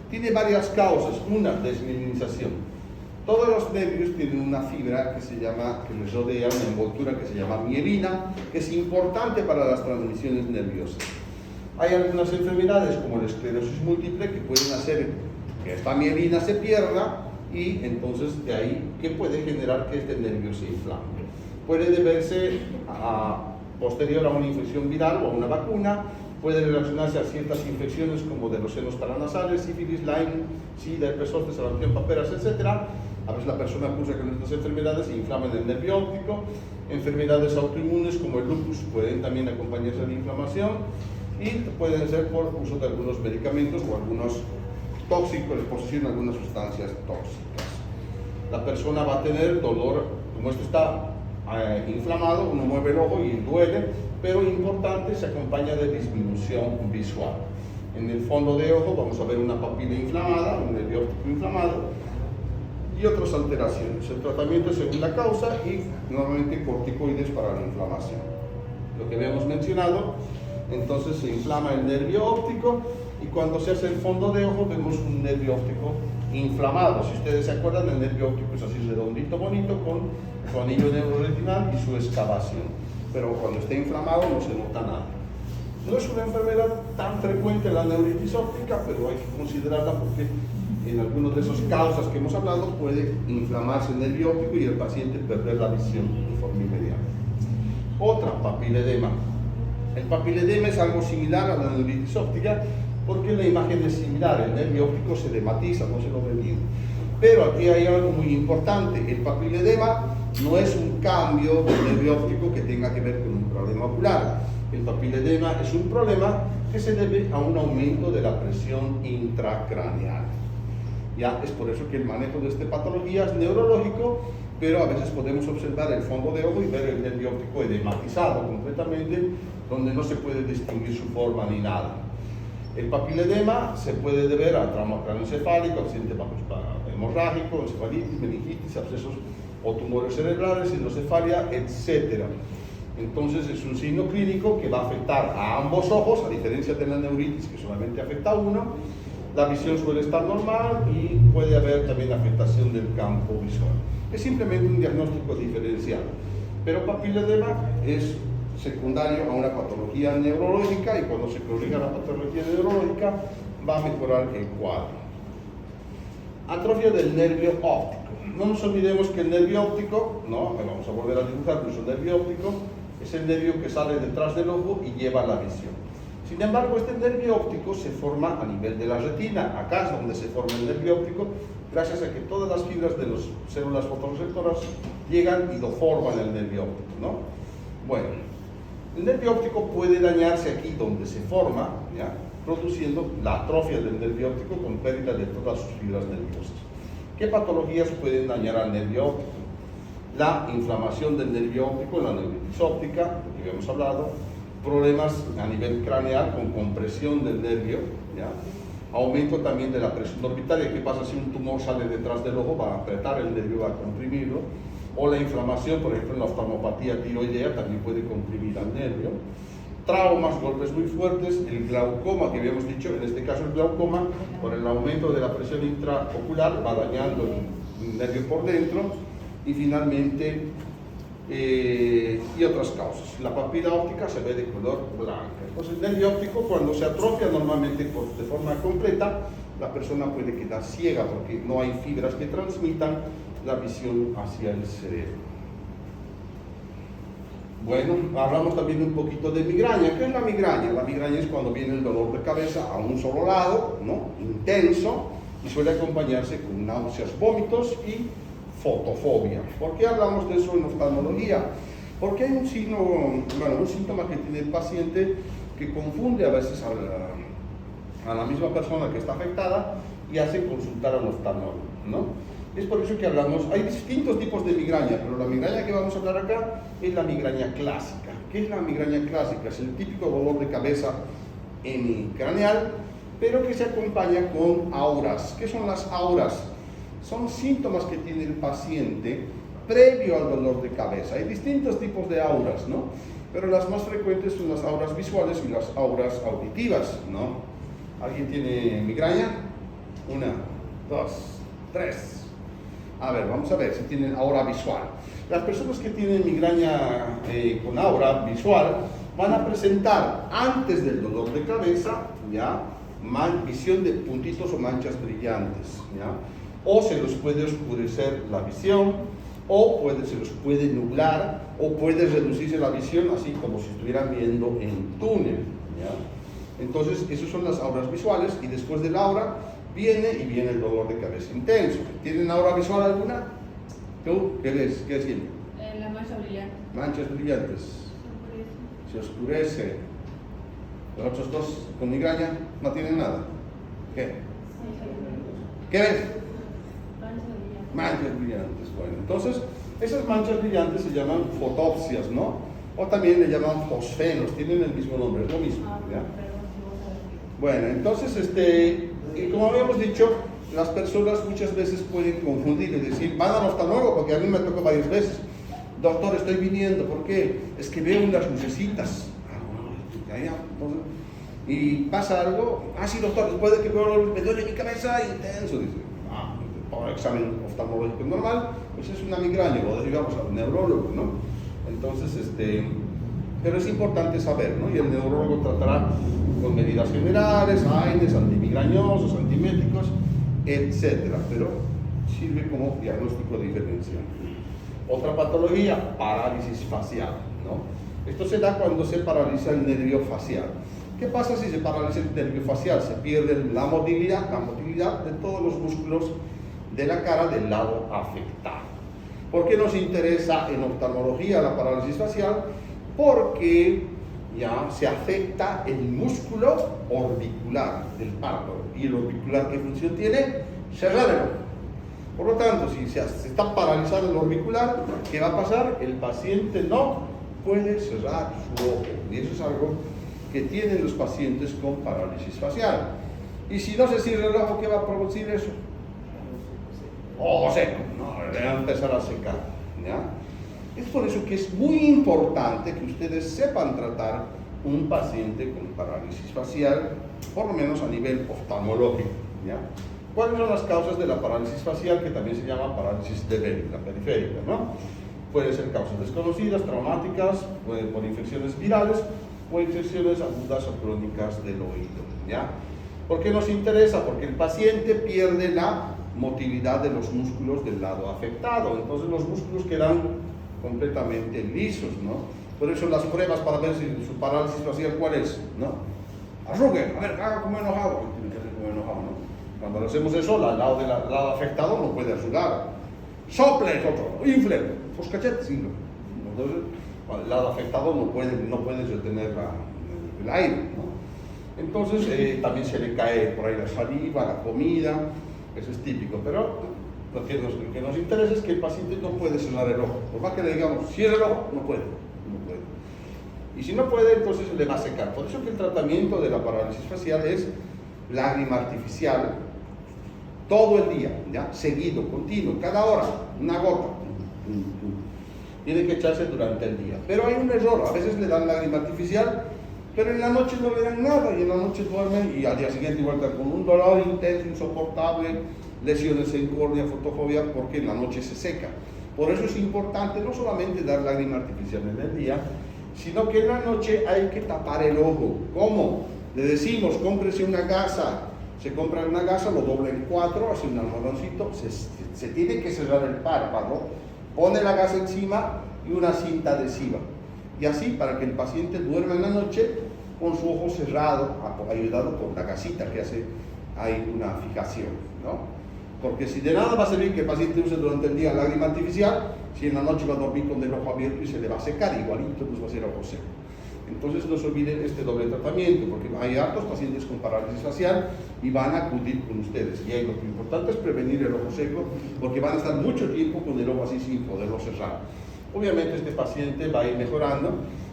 Tiene varias causas. Una, desmielinización. Todos los nervios tienen una fibra que les rodea, una envoltura que se llama mielina, que es importante para las transmisiones nerviosas. Hay algunas enfermedades como la esclerosis múltiple que pueden hacer que esta mielina se pierda y entonces de ahí que puede generar que este nervio se inflame. Puede deberse posterior a una infección viral o a una vacuna, puede relacionarse a ciertas infecciones como de los senos paranasales, sífilis, Lyme, SIDA, herpes zóster, sarampión, paperas, etc. A veces la persona acusa con estas enfermedades e inflaman el nervio óptico. Enfermedades autoinmunes como el lupus pueden también acompañarse de inflamación y pueden ser por uso de algunos medicamentos o algunos tóxicos, exposición a algunas sustancias tóxicas. La persona va a tener dolor, como esto está inflamado, uno mueve el ojo y duele, pero importante, se acompaña de disminución visual. En el fondo de ojo vamos a ver una papila inflamada, un nervio óptico inflamado y otras alteraciones. El tratamiento es según la causa y normalmente corticoides para la inflamación. Lo que habíamos mencionado, entonces se inflama el nervio óptico y cuando se hace el fondo de ojo vemos un nervio óptico inflamado. Si ustedes se acuerdan, el nervio óptico es así redondito, bonito, con su anillo neuroretinal y su excavación. Pero cuando está inflamado no se nota nada. No es una enfermedad tan frecuente la neuritis óptica, pero hay que considerarla porque en algunas de esas causas que hemos hablado puede inflamarse el nervio óptico y el paciente perder la visión de forma inmediata. Otra, papiledema. El papiledema es algo similar a la neuritis óptica porque la imagen es similar, el nervio óptico se dematiza, no se lo ve bien. Pero aquí hay algo muy importante, el papiledema no es un cambio del nervio óptico que tenga que ver con un problema ocular. El papiledema es un problema que se debe a un aumento de la presión intracraneal. Ya es por eso que el manejo de esta patología es neurológico, pero a veces podemos observar el fondo de ojo y ver el nervio óptico edematizado completamente, donde no se puede distinguir su forma ni nada. El papiledema se puede deber a trauma craneoencefálico, accidente hemorrágico, encefalitis, meningitis, abscesos o tumores cerebrales, hidrocefalia, etc. Entonces es un signo clínico que va a afectar a ambos ojos, a diferencia de la neuritis que solamente afecta a uno. La visión suele estar normal y puede haber también afectación del campo visual. Es simplemente un diagnóstico diferencial, pero papiledema es secundario a una patología neurológica y cuando se corrija la patología neurológica va a mejorar el cuadro. Atrofia del nervio óptico. No nos olvidemos que el nervio óptico, no, vamos a volver a dibujar nuestro nervio óptico, es el nervio que sale detrás del ojo y lleva la visión. Sin embargo, este nervio óptico se forma a nivel de la retina. Acá es donde se forma el nervio óptico, gracias a que todas las fibras de las células fotorreceptoras llegan y lo forman el nervio óptico, ¿no? Bueno, el nervio óptico puede dañarse aquí donde se forma, ¿ya? Produciendo la atrofia del nervio óptico con pérdida de todas sus fibras nerviosas. ¿Qué patologías pueden dañar al nervio óptico? La inflamación del nervio óptico, la neuritis óptica, lo que habíamos hablado, problemas a nivel craneal con compresión del nervio, ¿ya? Aumento también de la presión orbital. ¿Qué pasa si un tumor sale detrás del ojo? Va a apretar el nervio, va a comprimirlo. O la inflamación, por ejemplo, en la oftalmopatía tiroidea también puede comprimir al nervio. Traumas, golpes muy fuertes, el glaucoma que habíamos dicho, en este caso el glaucoma, por el aumento de la presión intraocular, va dañando el nervio por dentro. Y finalmente, y otras causas. La papila óptica se ve de color blanca. Entonces, el nervio óptico, cuando se atrofia normalmente de forma completa, la persona puede quedar ciega porque no hay fibras que transmitan la visión hacia el cerebro. Bueno, hablamos también un poquito de migraña. ¿Qué es la migraña? La migraña es cuando viene el dolor de cabeza a un solo lado, ¿no? Intenso, y suele acompañarse con náuseas, vómitos y fotofobia. ¿Por qué hablamos de eso en oftalmología? Porque hay un síntoma que tiene el paciente que confunde a veces a la misma persona que está afectada y hace consultar a un oftalmólogo, ¿no? Es por eso que hablamos, hay distintos tipos de migraña, pero la migraña que vamos a hablar acá es la migraña clásica. ¿Qué es la migraña clásica? Es el típico dolor de cabeza craneal, pero que se acompaña con auras. ¿Qué son las auras? Son síntomas que tiene el paciente previo al dolor de cabeza. Hay distintos tipos de auras, ¿no? Pero las más frecuentes son las auras visuales y las auras auditivas, ¿no? ¿Alguien tiene migraña? 1, 2, 3. A ver, vamos a ver si tienen aura visual. Las personas que tienen migraña con aura visual van a presentar antes del dolor de cabeza, ¿ya? Visión de puntitos o manchas brillantes, ¿ya? O se los puede oscurecer la visión, o se los puede nublar, o puede reducirse la visión así como si estuvieran viendo en túnel, ¿ya? Entonces, esas son las auras visuales, y después del aura viene el dolor de cabeza intenso. ¿Tienen aura visual alguna? ¿Tú? ¿Qué ves? ¿Qué sientes? La mancha brillante. Manchas brillantes. Se oscurece. Los otros dos con migraña no tienen nada. ¿Qué? ¿Qué ves? Manchas brillantes. Bueno, entonces, esas manchas brillantes se llaman fotopsias, ¿no? O también le llaman fosfenos, tienen el mismo nombre, es lo mismo, ¿ya? Bueno, entonces, y como habíamos dicho, las personas muchas veces pueden confundir y decir, van al oftalmólogo, porque a mí me tocó varias veces. Doctor, estoy viniendo, ¿por qué? Es que veo unas lucecitas. Entonces, y pasa algo, sí, doctor, después de que me duele mi cabeza intenso, dice, por examen oftalmológico normal, pues es una migraña, lo derivamos al neurólogo, ¿no? Entonces, pero es importante saber, ¿no? Y el neurólogo tratará con medidas generales, AINES, antimigrañosos, antiméticos, etcétera, pero sirve como diagnóstico diferencial. Otra patología, parálisis facial, ¿no? Esto se da cuando se paraliza el nervio facial. ¿Qué pasa si se paraliza el nervio facial? Se pierde la motilidad de todos los músculos de la cara del lado afectado. ¿Por qué nos interesa en oftalmología la parálisis facial? Porque ya se afecta el músculo orbicular del párpado. ¿Y el orbicular qué función tiene? Cerrar el ojo. Por lo tanto, si se está paralizado el orbicular, ¿qué va a pasar? El paciente no puede cerrar su ojo. Y eso es algo que tienen los pacientes con parálisis facial. Y si no se cierra el ojo, ¿qué va a producir eso? Ojo seco, ¿no? Le va a empezar a secar, ¿ya? Es por eso que es muy importante que ustedes sepan tratar un paciente con parálisis facial, por lo menos a nivel oftalmológico, ¿ya? ¿Cuáles son las causas de la parálisis facial, que también se llama parálisis la periférica, ¿no? Pueden ser causas desconocidas, traumáticas, por infecciones virales o infecciones agudas o crónicas del oído, ¿ya? ¿Por qué nos interesa? Porque el paciente pierde la motilidad de los músculos del lado afectado, entonces los músculos quedan completamente lisos, ¿no? Por eso las pruebas para ver si su parálisis facial, ¿cuál es? ¿No? Arrugue, a ver, haga como enojado. Tiene que hacer como enojado, ¿no? Cuando lo hacemos eso, el lado afectado no puede arrugar. Sople, otro, infle, pues cachetes, sí. Entonces, el lado afectado no puede retener el aire, ¿no? Entonces, también se le cae por ahí la saliva, la comida, eso es típico, pero Lo que nos interesa es que el paciente no puede cerrar el ojo. Por más que le digamos, cierra el ojo, no puede. Y si no puede, entonces le va a secar. Por eso que el tratamiento de la parálisis facial es lágrima artificial todo el día, ¿ya? Seguido, continuo, cada hora, una gota. Tiene que echarse durante el día. Pero hay un error, a veces le dan lágrima artificial, pero en la noche no le dan nada y en la noche duerme y al día siguiente igual está con un dolor intenso, insoportable, lesiones en córnea, fotofobia, porque en la noche se seca. Por eso es importante no solamente dar lágrima artificial en el día, sino que en la noche hay que tapar el ojo. ¿Cómo? Le decimos, cómprese una gasa. Se compra una gasa, lo dobla en 4, hace un almohadoncito, se tiene que cerrar el párpado, pone la gasa encima y una cinta adhesiva. Y así, para que el paciente duerma en la noche con su ojo cerrado, ayudado por la gasita que hace ahí una fijación, ¿no? Porque si de nada va a servir que el paciente use durante el día lágrima artificial, si en la noche va a dormir con el ojo abierto y se le va a secar, igualito pues va a ser ojo seco. Entonces no se olviden este doble tratamiento, porque hay hartos pacientes con parálisis facial y van a acudir con ustedes. Y ahí lo importante es prevenir el ojo seco, porque van a estar mucho tiempo con el ojo así sin poderlo cerrar. Obviamente este paciente va a ir mejorando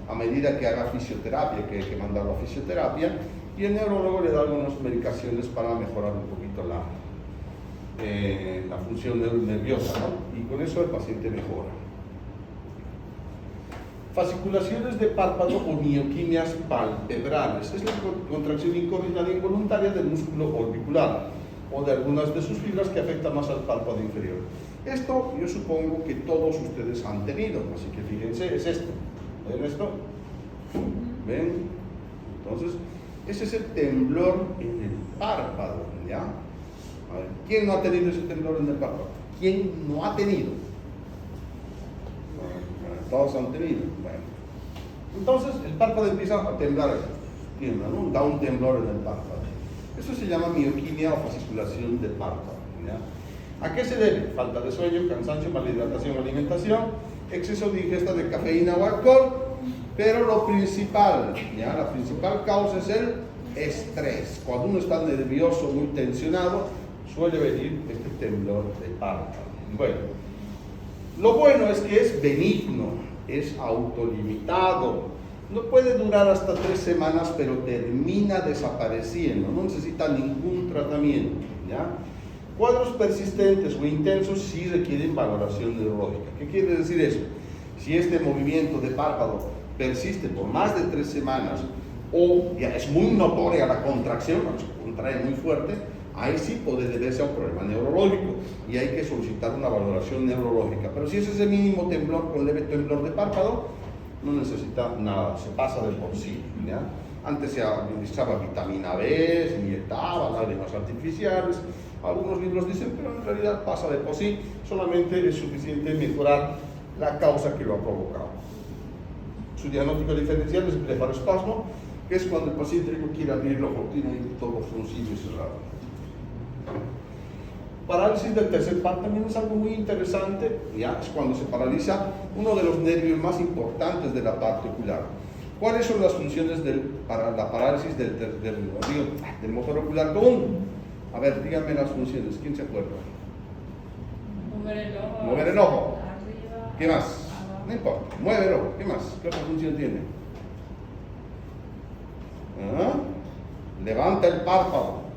a medida que haga fisioterapia, que hay que mandarlo a fisioterapia, y el neurólogo le da algunas medicaciones para mejorar un poquito la función nerviosa, ¿no? Y con eso el paciente mejora. Fasciculaciones de párpado o mioquimias palpebrales. Es la contracción incoordinada e involuntaria del músculo orbicular o de algunas de sus fibras que afectan más al párpado inferior. Esto yo supongo que todos ustedes han tenido, así que fíjense, es esto. ¿Ven esto? ¿Ven? Entonces, ese es el temblor en el párpado, ¿ya? A ver, ¿quién no ha tenido ese temblor en el párpado? ¿Quién no ha tenido? Todos han tenido. Bueno. Entonces el párpado empieza a temblar, tiembla, ¿no? Da un temblor en el párpado. Eso se llama mioquimia o fasciculación del párpado, ¿ya? ¿A qué se debe? Falta de sueño, cansancio, mala hidratación o alimentación, exceso de ingesta de cafeína o alcohol, pero lo principal, ¿ya? La principal causa es el estrés. Cuando uno está nervioso, muy tensionado, suele venir este temblor de párpado. Bueno, lo bueno es que es benigno, es autolimitado, no puede durar hasta 3 semanas, pero termina desapareciendo, no necesita ningún tratamiento, ¿ya? Cuadros persistentes o intensos sí requieren valoración neurológica. ¿Qué quiere decir eso? Si este movimiento de párpado persiste por más de 3 semanas o ya es muy notoria la contracción, cuando se contrae muy fuerte, ahí sí puede deberse a un problema neurológico y hay que solicitar una valoración neurológica. Pero si es ese mínimo temblor con leve temblor de párpado, no necesita nada, se pasa de por sí, ¿ya? Antes se administraba vitamina B, se inyectaba lágrimas artificiales, algunos libros dicen, pero en realidad pasa de por sí, solamente es suficiente mejorar la causa que lo ha provocado. Su diagnóstico diferencial es el blefaroespasmo, que es cuando el paciente no quiere abrir la cortina y todo fruncido y cerrado. Parálisis del tercer par también es algo muy interesante, ¿ya? Es cuando se paraliza uno de los nervios más importantes de la parte ocular. ¿Cuáles son las funciones para la parálisis del motor ocular común? A ver, díganme las funciones, ¿quién se acuerda? Mover el ojo. Mover el ojo. Arriba. ¿Qué más? No importa, mueve el ojo, ¿qué más? ¿Qué otra función tiene? ¿Ah? Levanta el párpado.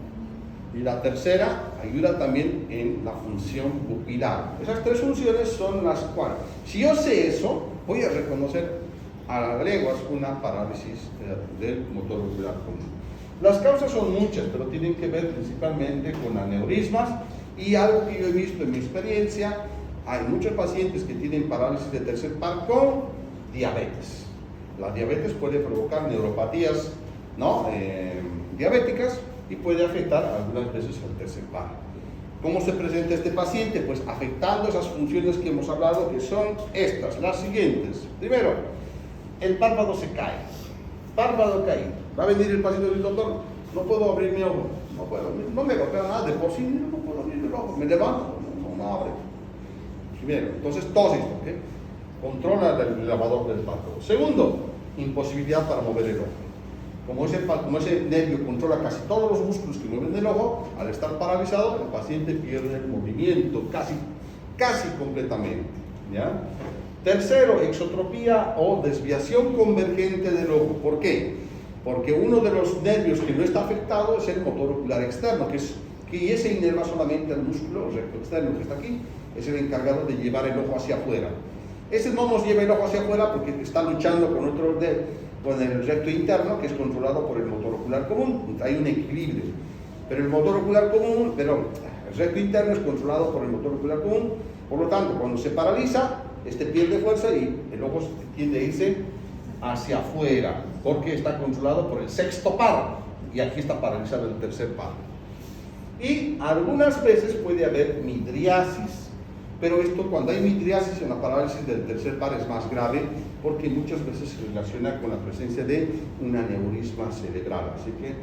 Y la tercera, ayuda también en la función pupilar. Esas 3 funciones son las cuales, si yo sé eso, voy a reconocer a la leguas una parálisis del motor ocular común. Las causas son muchas, pero tienen que ver principalmente con aneurismas y algo que yo he visto en mi experiencia, hay muchos pacientes que tienen parálisis de tercer par con diabetes. La diabetes puede provocar neuropatías, ¿no? Diabéticas, y puede afectar algunas veces al tercer par. ¿Cómo se presenta este paciente? Pues afectando esas funciones que hemos hablado, que son estas, las siguientes. Primero, el párpado se cae. Párpado caído. Va a venir el paciente del doctor, no puedo abrir mi ojo, no me golpea nada, de por sí no puedo abrir el ojo, me levanto, no abre. Primero, entonces tosis, ¿ok? Controla el lavador del párpado. Segundo, imposibilidad para mover el ojo. Como ese nervio controla casi todos los músculos que mueven el ojo, al estar paralizado, el paciente pierde el movimiento casi completamente. ¿Ya? Tercero, exotropía o desviación convergente del ojo. ¿Por qué? Porque uno de los nervios que no está afectado es el motor ocular externo, que ese inerva solamente al músculo recto externo que está aquí, es el encargado de llevar el ojo hacia afuera. Ese no nos lleva el ojo hacia afuera porque está luchando con el recto interno, que es controlado por el motor ocular común. Hay un equilibrio. Pero el recto interno es controlado por el motor ocular común. Por lo tanto, cuando se paraliza, pierde fuerza y el ojo tiende a irse hacia afuera, porque está controlado por el sexto par, y aquí está paralizado el tercer par. Y algunas veces puede haber midriasis, pero cuando hay midriasis en la parálisis del tercer par es más grave, porque muchas veces se relaciona con la presencia de un aneurisma cerebral, así que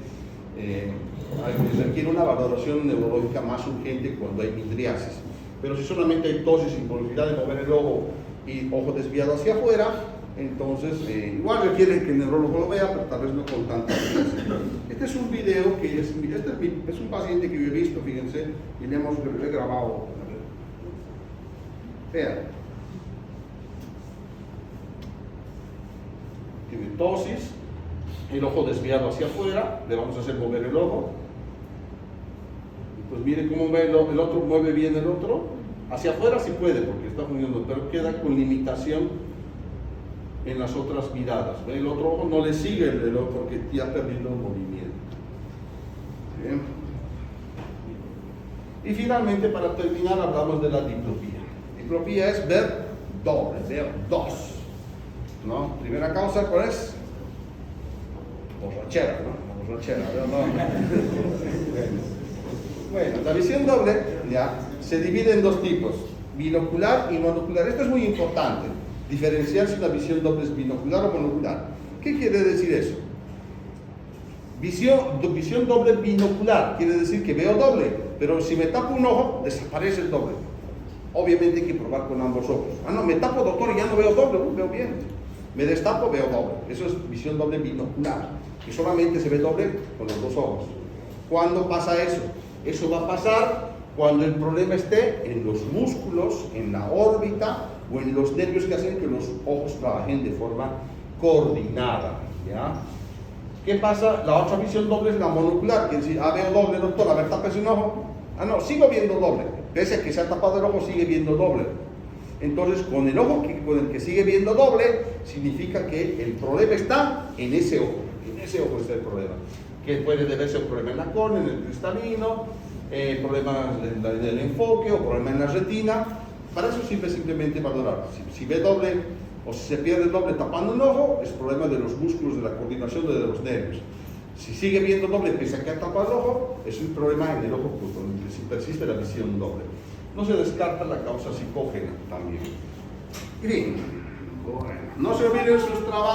requiere una valoración neurológica más urgente cuando hay midriasis. Pero si solamente hay tosis, imposibilidad de mover el ojo y ojo desviado hacia afuera, entonces igual requiere que el neurólogo lo vea, pero tal vez no con tanta frecuencia. Este es un video que es un paciente que yo he visto, fíjense, y le he grabado. Vean. Tiene tosis, el ojo desviado hacia afuera, le vamos a hacer mover el ojo. Pues mire cómo ve el otro, mueve bien el otro. Hacia afuera sí puede, porque está moviendo, pero queda con limitación en las otras miradas. ¿Ve? El otro ojo no le sigue el otro porque ya ha perdido el movimiento. Bien. Y finalmente, para terminar, hablamos de la diplopía. Diplopía es ver doble, ver dos. ¿No? Primera causa, ¿cuál es? Borrachera, ¿no? Borrachera, ¿no? Bueno, la visión doble ya se divide en dos tipos, binocular y monocular. Esto es muy importante, diferenciar si una visión doble es binocular o monocular. ¿Qué quiere decir eso? Visión doble binocular quiere decir que veo doble, pero si me tapo un ojo, desaparece el doble. Obviamente hay que probar con ambos ojos. No, me tapo, doctor, y ya no veo doble, veo bien. Me destapo, veo doble. Eso es visión doble binocular, que solamente se ve doble con los dos ojos. ¿Cuándo pasa eso? Eso va a pasar cuando el problema esté en los músculos, en la órbita o en los nervios que hacen que los ojos trabajen de forma coordinada. ¿Ya? ¿Qué pasa? La otra visión doble es la monocular, que decir, veo doble, doctor, a ver, tápese un ojo. No, sigo viendo doble. Pese a que se ha tapado el ojo, sigue viendo doble. Entonces, con el ojo con el que sigue viendo doble, significa que el problema está en ese ojo. En ese ojo está el problema. Que puede deberse a un problema en la córnea, en el cristalino, problemas en el enfoque o problema en la retina. Para eso sirve simplemente valorar. Si ve doble o si se pierde doble tapando un ojo, es problema de los músculos, de la coordinación de los nervios. Si sigue viendo doble pese a que ha tapado el ojo, es un problema en el ojo donde persiste la visión doble. No se descarta la causa psicógena también. Bien, bueno, no se olviden sus trabajos.